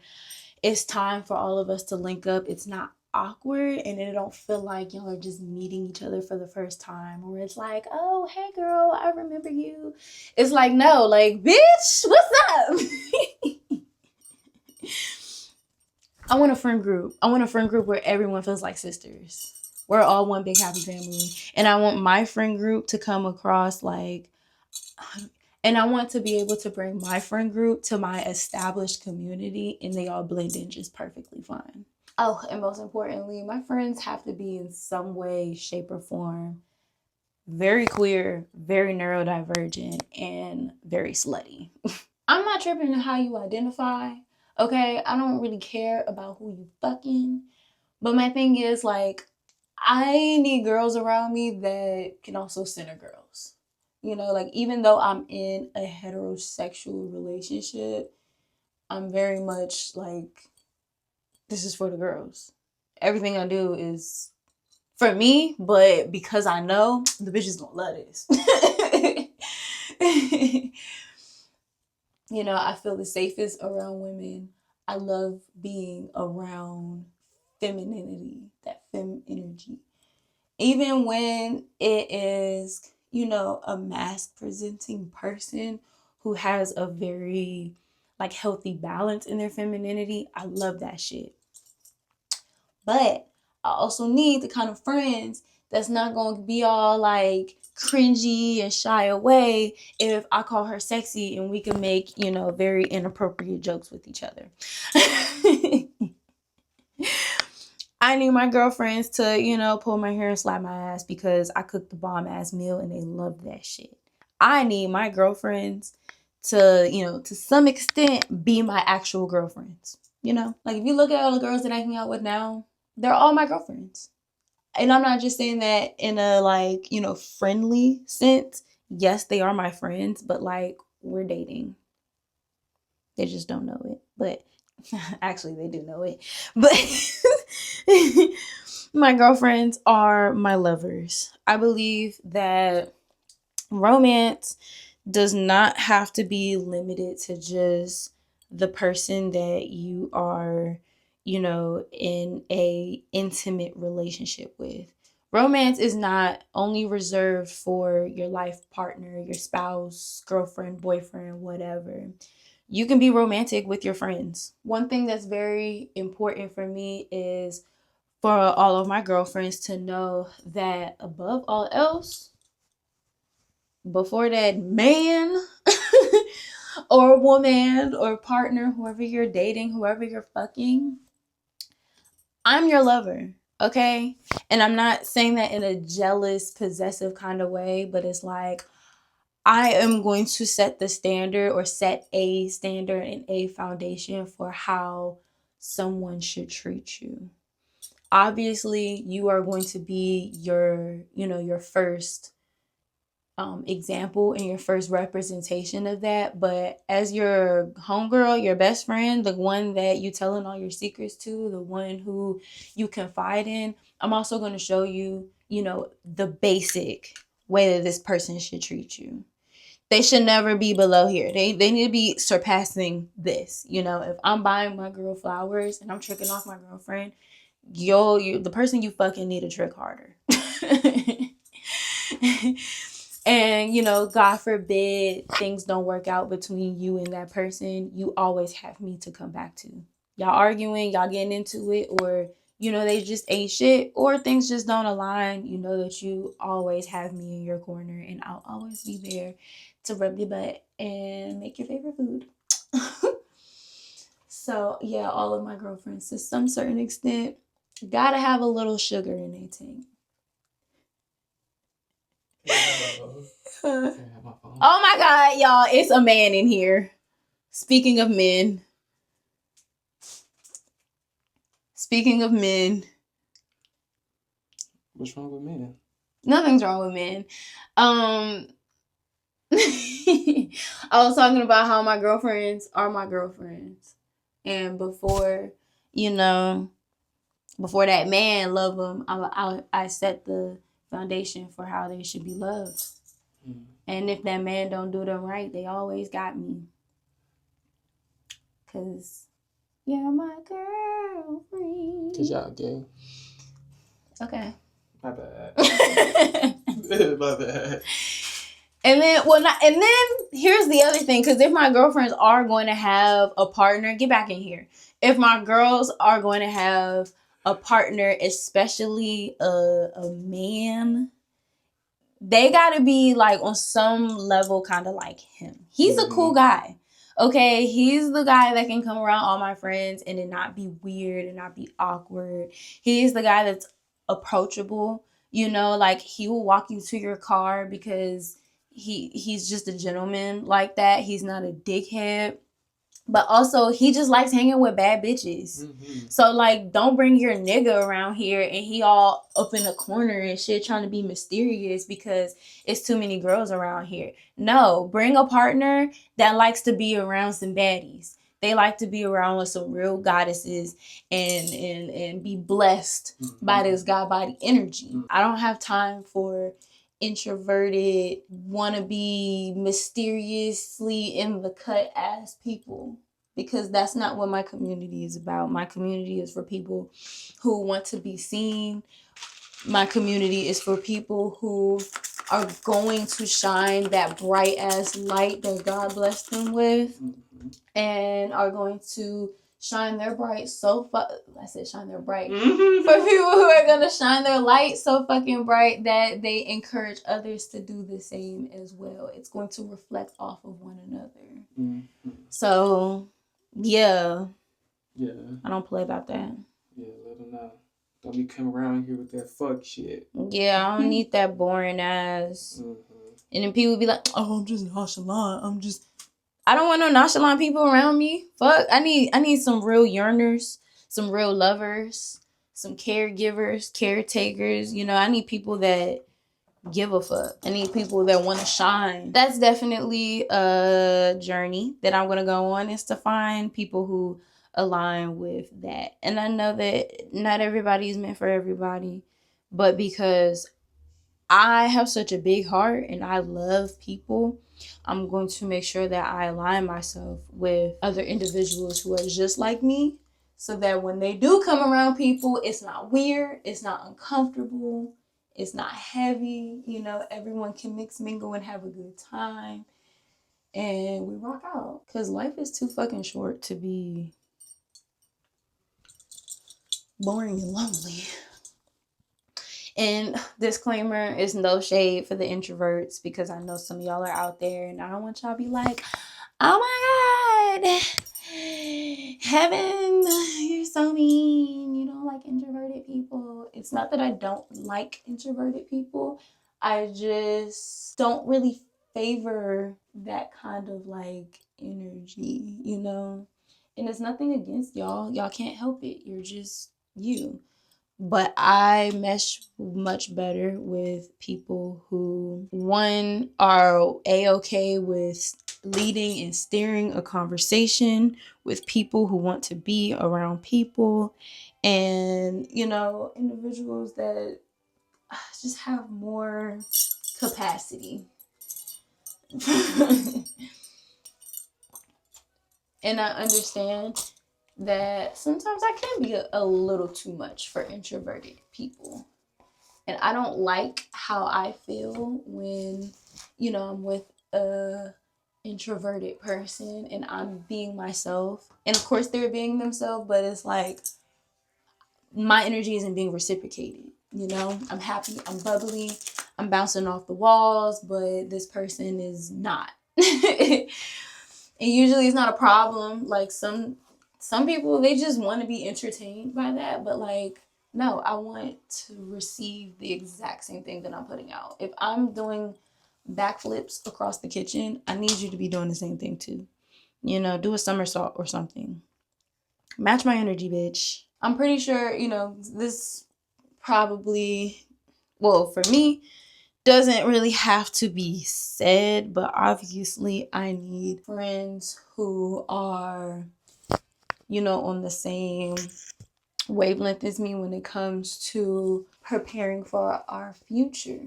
it's time for all of us to link up, it's not awkward and it don't feel like y'all are just meeting each other for the first time, or it's like, oh, hey girl, I remember you. It's like, no, like, bitch, what's up? I want a friend group. I want a friend group where everyone feels like sisters. We're all one big happy family. And I want my friend group to come across like, and I want to be able to bring my friend group to my established community and they all blend in just perfectly fine. Oh, and most importantly, my friends have to be in some way, shape, or form very queer, very neurodivergent, and very slutty. I'm not tripping on how you identify. Okay, I don't really care about who you fucking. But my thing is, like, I need girls around me that can also center girls. You know, like, even though I'm in a heterosexual relationship, I'm very much like, this is for the girls. Everything I do is for me, but because I know the bitches gonna love this. You know, I feel the safest around women. I love being around femininity, that fem energy. Even when it is, you know, a mask presenting person who has a very like healthy balance in their femininity, I love that shit. But I also need the kind of friends that's not going to be all like cringy and shy away if I call her sexy and we can make, you know, very inappropriate jokes with each other. I need my girlfriends to, you know, pull my hair and slap my ass because I cooked the bomb ass meal and they love that shit. I need my girlfriends to, you know, to some extent be my actual girlfriends. You know, like, if you look at all the girls that I hang out with now, they're all my girlfriends. And I'm not just saying that in a like, you know, friendly sense. Yes, they are my friends, but like, we're dating. They just don't know it. But actually, they do know it. But my girlfriends are my lovers. I believe that romance does not have to be limited to just the person that you are, in a intimate relationship with. Romance is not only reserved for your life partner, your spouse, girlfriend, boyfriend, whatever. You can be romantic with your friends. One thing that's very important for me is for all of my girlfriends to know that above all else, before that man or woman or partner, whoever you're dating, whoever you're fucking, I'm your lover, okay? And I'm not saying that in a jealous, possessive kind of way, but it's like I am going to set the standard or set a standard and a foundation for how someone should treat you. Obviously, you are going to be your first example and your first representation of that. But as your homegirl, your best friend, the one that you telling all your secrets to, the one who you confide in, I'm also going to show you, the basic way that this person should treat you. They should never be below here. They need to be surpassing this. If I'm buying my girl flowers and I'm tricking off my girlfriend, the person you fucking need to trick harder. And God forbid things don't work out between you and that person, you always have me to come back to. Y'all arguing, y'all getting into it, or they just ain't shit, or things just don't align. You know that you always have me in your corner, and I'll always be there to rub your butt and make your favorite food. So yeah, all of my girlfriends, to some certain extent, gotta have a little sugar in their tank. Oh my God, y'all, it's a man in here. Speaking of men. What's wrong with men? Nothing's wrong with men. I was talking about how my girlfriends are my girlfriends. And before that man love them, I set the foundation for how they should be loved. Mm. And if that man don't do them right, they always got me. Cause you're my girlfriend. Cause y'all gay. Okay. My bad. My bad. And then here's the other thing, because if my girlfriends are going to have a partner, get back in here. If my girls are going to have a partner, especially a man, they gotta be like on some level kind of like him. He's a cool guy. Okay, he's the guy that can come around all my friends and it not be weird and not be awkward. He's the guy that's approachable. Like he will walk you to your car because he's just a gentleman like that. He's not a dickhead. But also, he just likes hanging with bad bitches. Mm-hmm. So, like, don't bring your nigga around here and he all up in the corner and shit trying to be mysterious because it's too many girls around here. No, bring a partner that likes to be around some baddies. They like to be around with some real goddesses and be blessed by this god body energy. I don't have time for introverted, wanna be mysteriously in the cut ass people, because that's not what my community is about. My community is for people who want to be seen. My community is for people who are going to shine that bright ass light that God blessed them with, and are going to shine their bright shine their bright. Mm-hmm. For people who are going to shine their light so fucking bright that they encourage others to do the same as well. It's going to reflect off of one another. Mm-hmm. So, yeah. Yeah. I don't play about that. Yeah, let them know. Don't be coming around here with that fuck shit. Yeah, I don't need that boring ass. Mm-hmm. And then people be like, oh, I'm just nonchalant. I don't want no nonchalant people around me. Fuck, I need some real yearners, some real lovers, some caregivers, caretakers. I need people that give a fuck. I need people that want to shine. That's definitely a journey that I'm going to go on, is to find people who align with that. And I know that not everybody is meant for everybody, but because I have such a big heart and I love people, I'm going to make sure that I align myself with other individuals who are just like me, so that when they do come around people, it's not weird, it's not uncomfortable, it's not heavy. You know, everyone can mix, mingle, and have a good time. And we rock out. Because life is too fucking short to be boring and lonely. And disclaimer is no shade for the introverts, because I know some of y'all are out there and I don't want y'all to be like, oh my God, Heaven, you're so mean. You don't like introverted people. It's not that I don't like introverted people. I just don't really favor that kind of like energy, you know? And it's nothing against y'all. Y'all can't help it. You're just you. But I mesh much better with people who, one, are a-okay with leading and steering a conversation, with people who want to be around people, and, you know, individuals that just have more capacity. And I understand that sometimes I can be a little too much for introverted people. And I don't like how I feel when, you know, I'm with a introverted person and I'm being myself. And of course they're being themselves, but it's like my energy isn't being reciprocated. You know, I'm happy, I'm bubbly, I'm bouncing off the walls, but this person is not. And usually it's not a problem. Like some people, they just want to be entertained by that, but like, no, I want to receive the exact same thing that I'm putting out. If I'm doing backflips across the kitchen, I need you to be doing the same thing too. You know, do a somersault or something. Match my energy, bitch. I'm pretty sure, you know, this probably, well, for me, doesn't really have to be said, but obviously I need friends who are, you know, on the same wavelength as me when it comes to preparing for our future.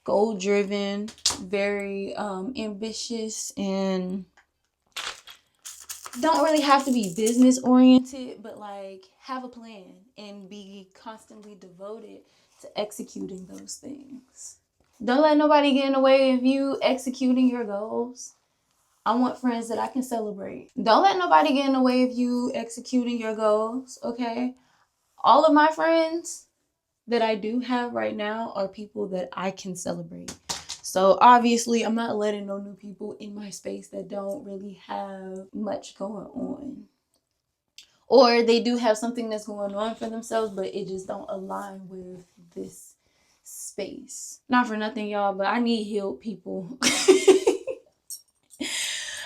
Goal driven, very ambitious, and don't really have to be business oriented, but like have a plan and be constantly devoted to executing those things. Don't let nobody get in the way of you executing your goals. I want friends that I can celebrate. Don't let nobody get in the way of you executing your goals, okay? All of my friends that I do have right now are people that I can celebrate. So obviously, I'm not letting no new people in my space that don't really have much going on. Or they do have something that's going on for themselves, but it just don't align with this space. Not for nothing, y'all, but I need healed people.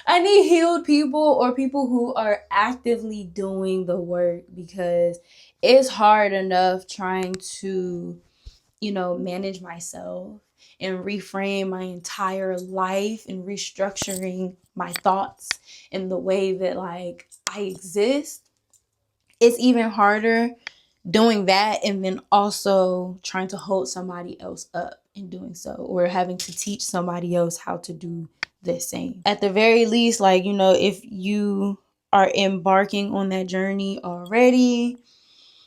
I need healed people or people who are actively doing the work, because it's hard enough trying to, you know, manage myself and reframe my entire life and restructuring my thoughts in the way that like I exist. It's even harder doing that and then also trying to hold somebody else up in doing so, or having to teach somebody else how to do the same. At the very least, like, you know, if you are embarking on that journey already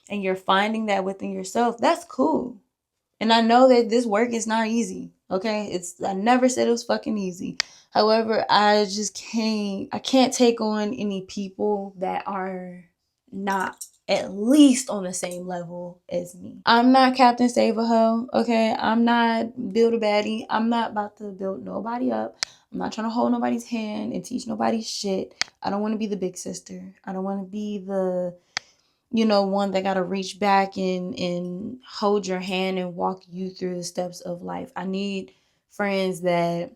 and you're finding that within yourself, that's cool. And I know that this work is not easy. Okay, I never said it was fucking easy. However, I can't take on any people that are not at least on the same level as me. I'm not Captain Save a Ho, okay? I'm not Build a Baddie. I'm not about to build nobody up. I'm not trying to hold nobody's hand and teach nobody shit. I don't want to be the big sister. I don't want to be the, you know, one that got to reach back and hold your hand and walk you through the steps of life. I need friends that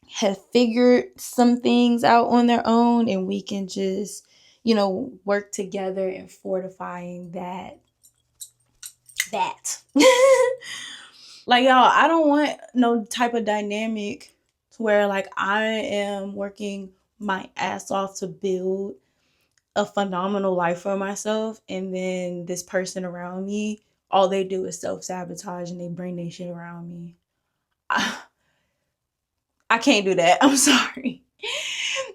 have figured some things out on their own, and we can just, you know, work together in fortifying that. Like, y'all, I don't want no type of dynamic where like I am working my ass off to build a phenomenal life for myself, and then this person around me, all they do is self-sabotage and they bring their shit around me. I can't do that. I'm sorry.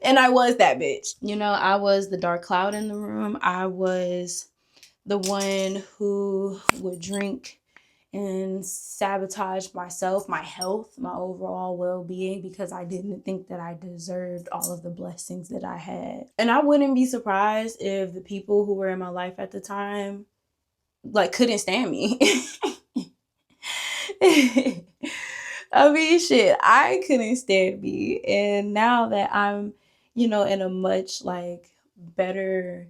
And I was that bitch. You know, I was the dark cloud in the room. I was the one who would drink and sabotage myself, my health, my overall well-being, because I didn't think that I deserved all of the blessings that I had. And I wouldn't be surprised if the people who were in my life at the time like couldn't stand me. I mean, shit, I couldn't stand me. And now that I'm, you know, in a much like better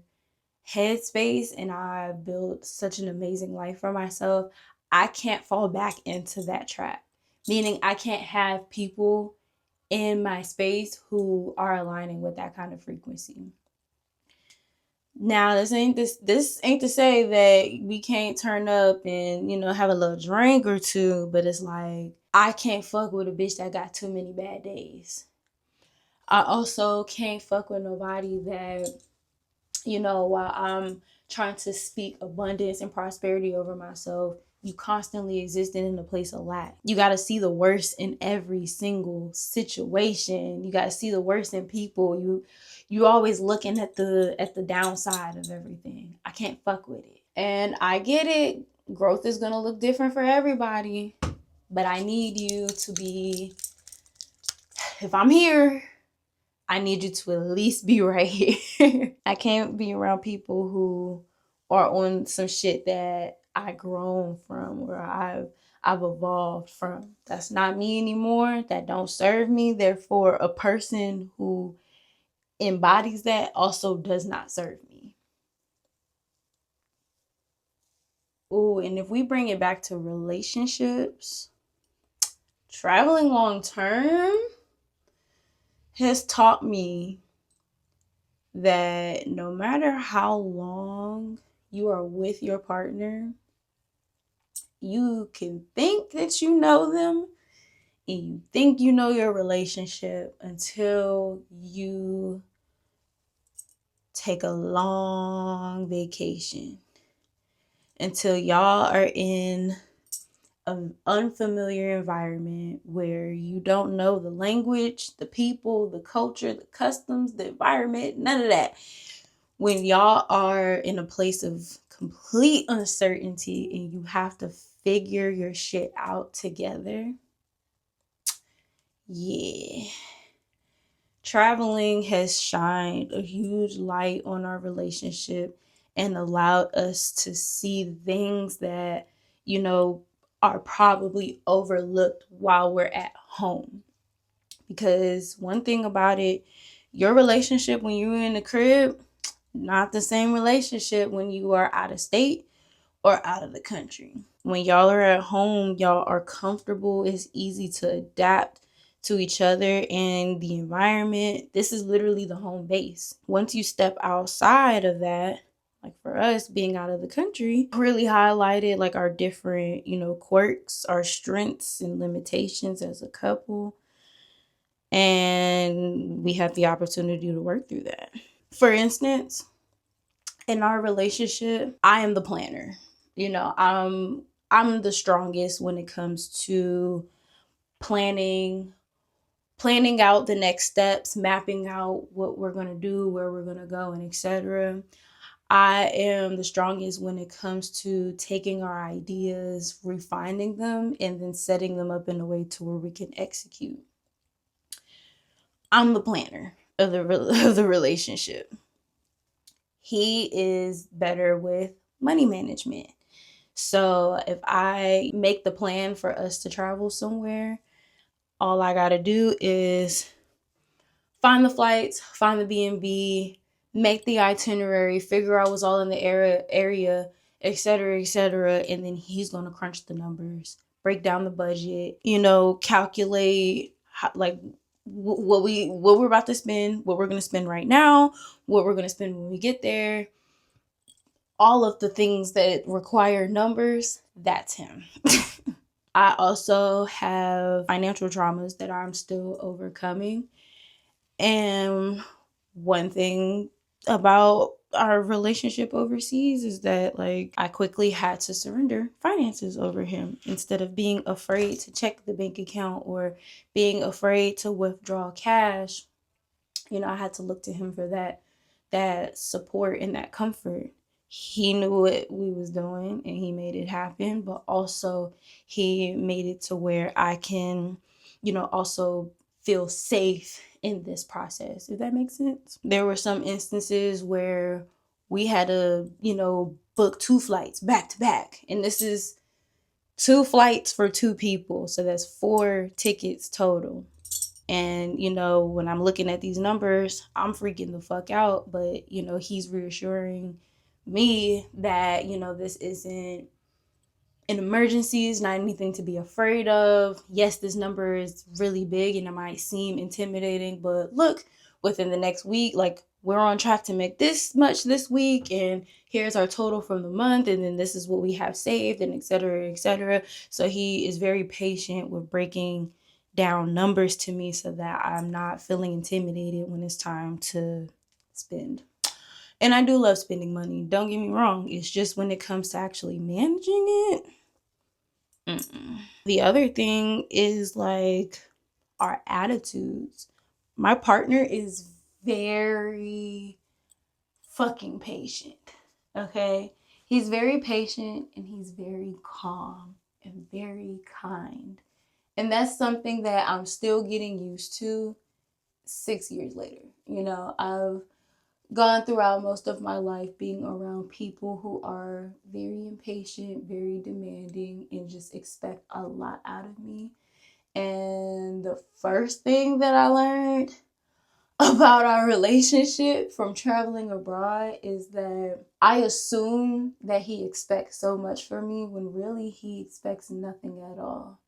headspace and I built such an amazing life for myself, I can't fall back into that trap. Meaning, I can't have people in my space who are aligning with that kind of frequency. Now, this ain't to say that we can't turn up and, you know, have a little drink or two, but it's like I can't fuck with a bitch that got too many bad days. I also can't fuck with nobody that, you know, while I'm trying to speak abundance and prosperity over myself, you constantly existing in a place of lack. You got to see the worst in every single situation. You got to see the worst in people. You always looking at the downside of everything. I can't fuck with it. And I get it. Growth is going to look different for everybody, but I need you to be, if I'm here, I need you to at least be right here. I can't be around people who are on some shit that I grown from or I've evolved from. That's not me anymore. That don't serve me. Therefore, a person who embodies that also does not serve me. Oh, and if we bring it back to relationships, traveling long term has taught me that no matter how long you are with your partner, you can think that you know them and you think you know your relationship until you take a long vacation, until y'all are in an unfamiliar environment where you don't know the language, the people, the culture, the customs, the environment, none of that. When y'all are in a place of complete uncertainty and you have to figure your shit out together, yeah. Traveling has shined a huge light on our relationship and allowed us to see things that, you know, are probably overlooked while we're at home. Because one thing about it, your relationship when you're in the crib, not the same relationship when you are out of state or out of the country. When y'all are at home, y'all are comfortable. It's easy to adapt to each other and the environment. This is literally the home base. Once you step outside of that, like for us being out of the country, really highlighted like our different, you know, quirks, our strengths and limitations as a couple. And we have the opportunity to work through that. For instance, in our relationship, I am the planner. You know, I'm the strongest when it comes to planning planning out the next steps, mapping out what we're going to do, where we're going to go, and etc. I am the strongest when it comes to taking our ideas, refining them, and then setting them up in a way to where we can execute. I'm the planner of of the relationship. He is better with money management. So if I make the plan for us to travel somewhere, all I got to do is find the flights, find the B&B, make the itinerary, figure out what's all in the area, etc., and then he's going to crunch the numbers, break down the budget, you know, calculate how, like what we're about to spend, what we're going to spend right now, what we're going to spend when we get there, all of the things that require numbers, that's him. I also have financial traumas that I'm still overcoming. And one thing about our relationship overseas is that like I quickly had to surrender finances over him instead of being afraid to check the bank account or being afraid to withdraw cash. I had to look to him for that support and that comfort. He knew what we was doing and he made it happen, but also he made it to where I can, also feel safe in this process, if that makes sense. There were some instances where we had to, book 2 flights back to back. And this is 2 flights for 2 people. So that's 4 tickets total. And, when I'm looking at these numbers, I'm freaking the fuck out. But, he's reassuring me that, this isn't an emergency, it's not anything to be afraid of. Yes, this number is really big and it might seem intimidating, but look, within the next week, like, we're on track to make this much this week, and here's our total from the month, and then this is what we have saved, and et cetera, et cetera. So he is very patient with breaking down numbers to me so that I'm not feeling intimidated when it's time to spend. And I do love spending money, don't get me wrong. It's just when it comes to actually managing it. Mm-mm. The other thing is like our attitudes. My partner is very fucking patient. Okay? He's very patient and he's very calm and very kind. And that's something that I'm still getting used to 6 years later. I've gone throughout most of my life being around people who are very impatient, very demanding, and just expect a lot out of me. And the first thing that I learned about our relationship from traveling abroad is that I assume that he expects so much from me when really he expects nothing at all.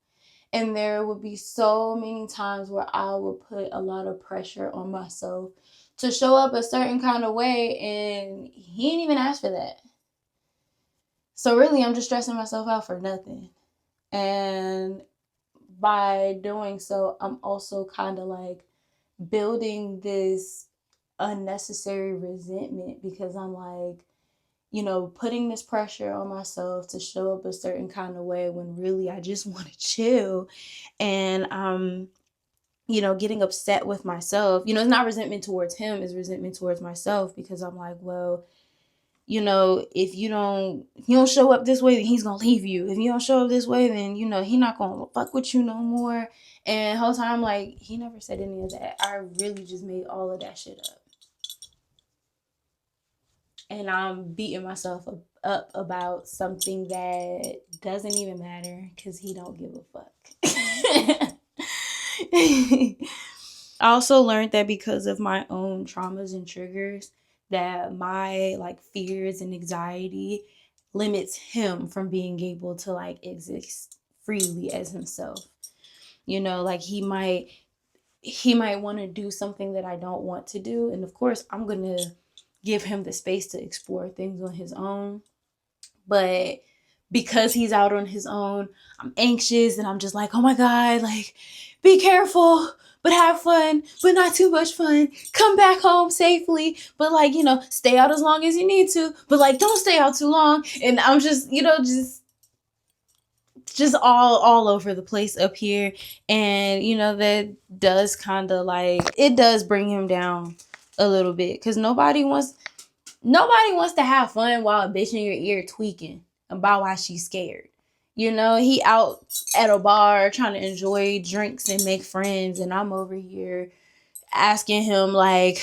And there would be so many times where I would put a lot of pressure on myself to show up a certain kind of way, and he ain't even asked for that. So really, I'm just stressing myself out for nothing. And by doing so, I'm also kind of like building this unnecessary resentment because I'm like, putting this pressure on myself to show up a certain kind of way when really I just want to chill. And getting upset with myself. It's not resentment towards him, it's resentment towards myself because I'm like, well, if you don't show up this way, then he's gonna leave you. If you don't show up this way, then he not gonna fuck with you no more. And the whole time, like, he never said any of that. I really just made all of that shit up. And I'm beating myself up about something that doesn't even matter because he don't give a fuck. I also learned that because of my own traumas and triggers, that my like fears and anxiety limits him from being able to like exist freely as himself. Like he might want to do something that I don't want to do, and of course I'm gonna give him the space to explore things on his own. But because he's out on his own, I'm anxious and I'm just like, oh my God, like, be careful, but have fun, but not too much fun. Come back home safely, but like, stay out as long as you need to, but like, don't stay out too long. And I'm just, just all over the place up here. And, that does kind of like, it does bring him down a little bit because nobody wants to have fun while a bitch in your ear tweaking about why she's scared. He out at a bar trying to enjoy drinks and make friends, and I'm over here asking him like,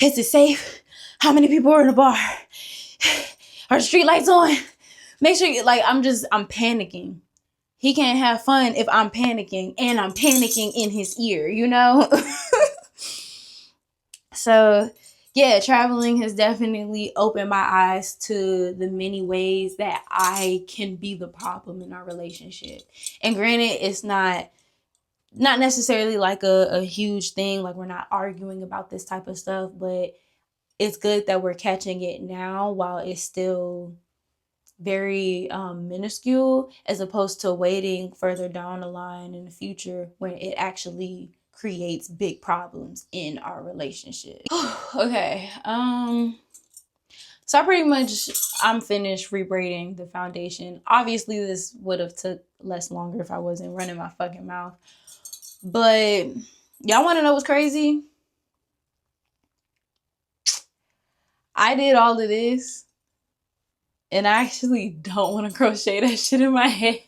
is it safe? How many people are in the bar? Are the street lights on? Make sure I'm panicking. He can't have fun if I'm panicking, and I'm panicking in his ear, So yeah, traveling has definitely opened my eyes to the many ways that I can be the problem in our relationship. And granted, it's not necessarily like a huge thing, like we're not arguing about this type of stuff, but it's good that we're catching it now while it's still very minuscule, as opposed to waiting further down the line in the future when it actually creates big problems in our relationship. Okay. So I'm finished rebraiding the foundation. Obviously, this would have took less longer if I wasn't running my fucking mouth. But y'all want to know what's crazy? I did all of this and I actually don't want to crochet that shit in my head.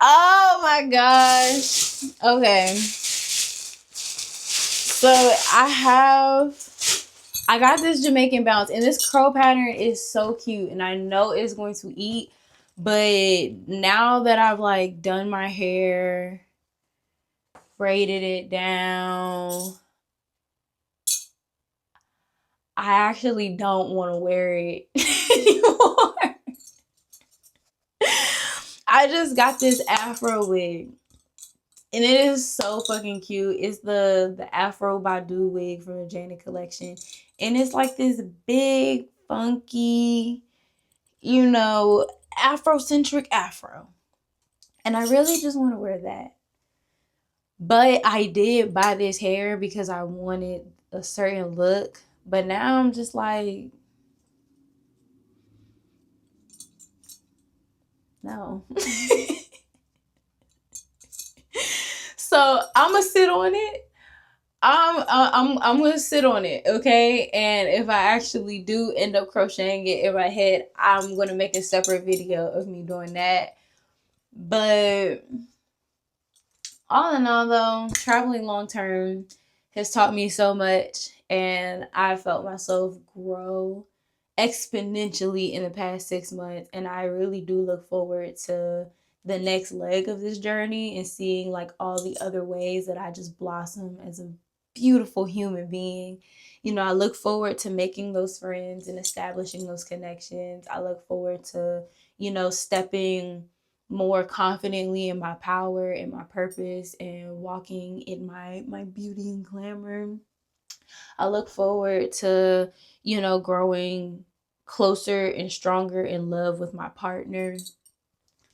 Oh my gosh. Okay. So I got this Jamaican bounce, and this curl pattern is so cute, and I know it's going to eat, but now that I've like done my hair, braided it down, I actually don't want to wear it anymore. I just got this Afro wig. And it is so fucking cute. It's the Afro Badu wig from the Janet collection. And it's like this big, funky, you know, Afrocentric afro. And I really just want to wear that. But I did buy this hair because I wanted a certain look. But now I'm just like, no. So I'm gonna sit on it. I'm gonna sit on it, okay? And if I actually do end up crocheting it in my head, I'm gonna make a separate video of me doing that. But all in all, though, traveling long term has taught me so much, and I felt myself grow exponentially in the past 6 months. And I really do look forward to the next leg of this journey and seeing like all the other ways that I just blossom as a beautiful human being. You know, I look forward to making those friends and establishing those connections. I look forward to, you know, stepping more confidently in my power and my purpose and walking in my beauty and glamour. I look forward to, you know, growing closer and stronger in love with my partner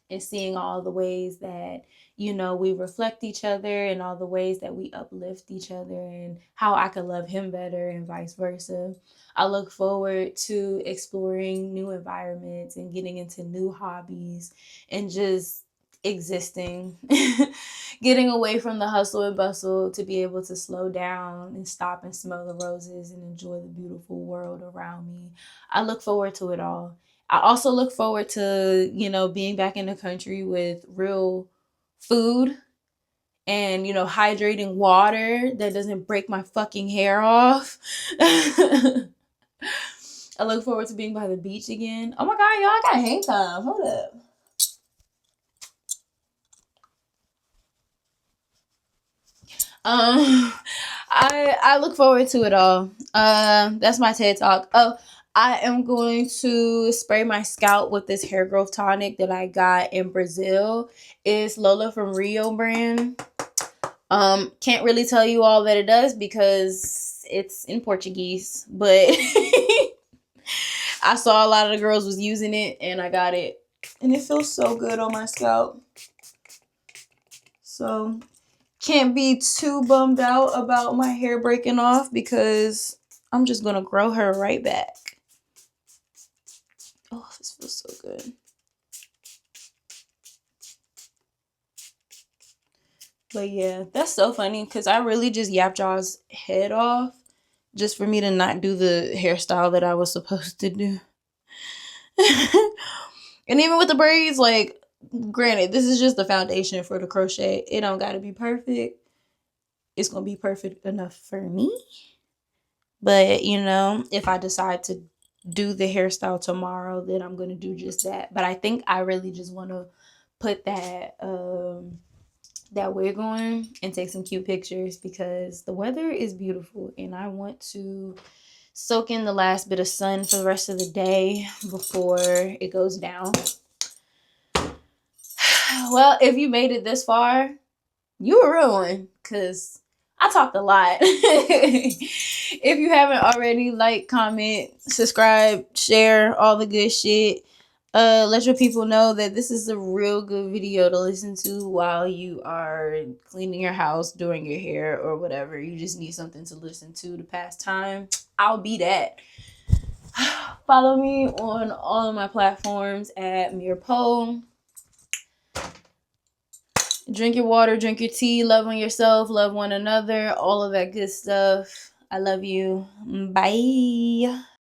and seeing all the ways that, you know, we reflect each other and all the ways that we uplift each other and how I could love him better and vice versa. I look forward to exploring new environments and getting into new hobbies and just existing, getting away from the hustle and bustle to be able to slow down and stop and smell the roses and enjoy the beautiful world around me. I look forward to it all. I also look forward to, you know, being back in the country with real food and, you know, hydrating water that doesn't break my fucking hair off. I look forward to being by the beach again. Oh my God, y'all, I got hang time. Hold up. Um, I look forward to it all. That's my TED talk. Oh, I am going to spray my scalp with this hair growth tonic that I got in Brazil. It's Lola from Rio brand. Can't really tell you all that it does because it's in Portuguese, but I saw a lot of the girls was using it and I got it. And it feels so good on my scalp. So can't be too bummed out about my hair breaking off because I'm just gonna grow her right back. Oh, this feels so good. But yeah, that's so funny because I really just yapped y'all's head off just for me to not do the hairstyle that I was supposed to do. And even with the braids, like, granted, this is just the foundation for the crochet. It don't gotta be perfect. It's gonna be perfect enough for me. But, you know, if I decide to do the hairstyle tomorrow, then I'm gonna do just that. But I think I really just want to put that wig on and take some cute pictures because the weather is beautiful and I want to soak in the last bit of sun for the rest of the day before it goes down. Well, if you made it this far, you a real one because I talked a lot. If you haven't already, like, comment, subscribe, share, all the good shit. Let your people know that this is a real good video to listen to while you are cleaning your house, doing your hair, or whatever. You just need something to listen to pass time. I'll be that. Follow me on all of my platforms at Mirpo. Drink your water, drink your tea, love on yourself, love one another, all of that good stuff. I love you. Bye.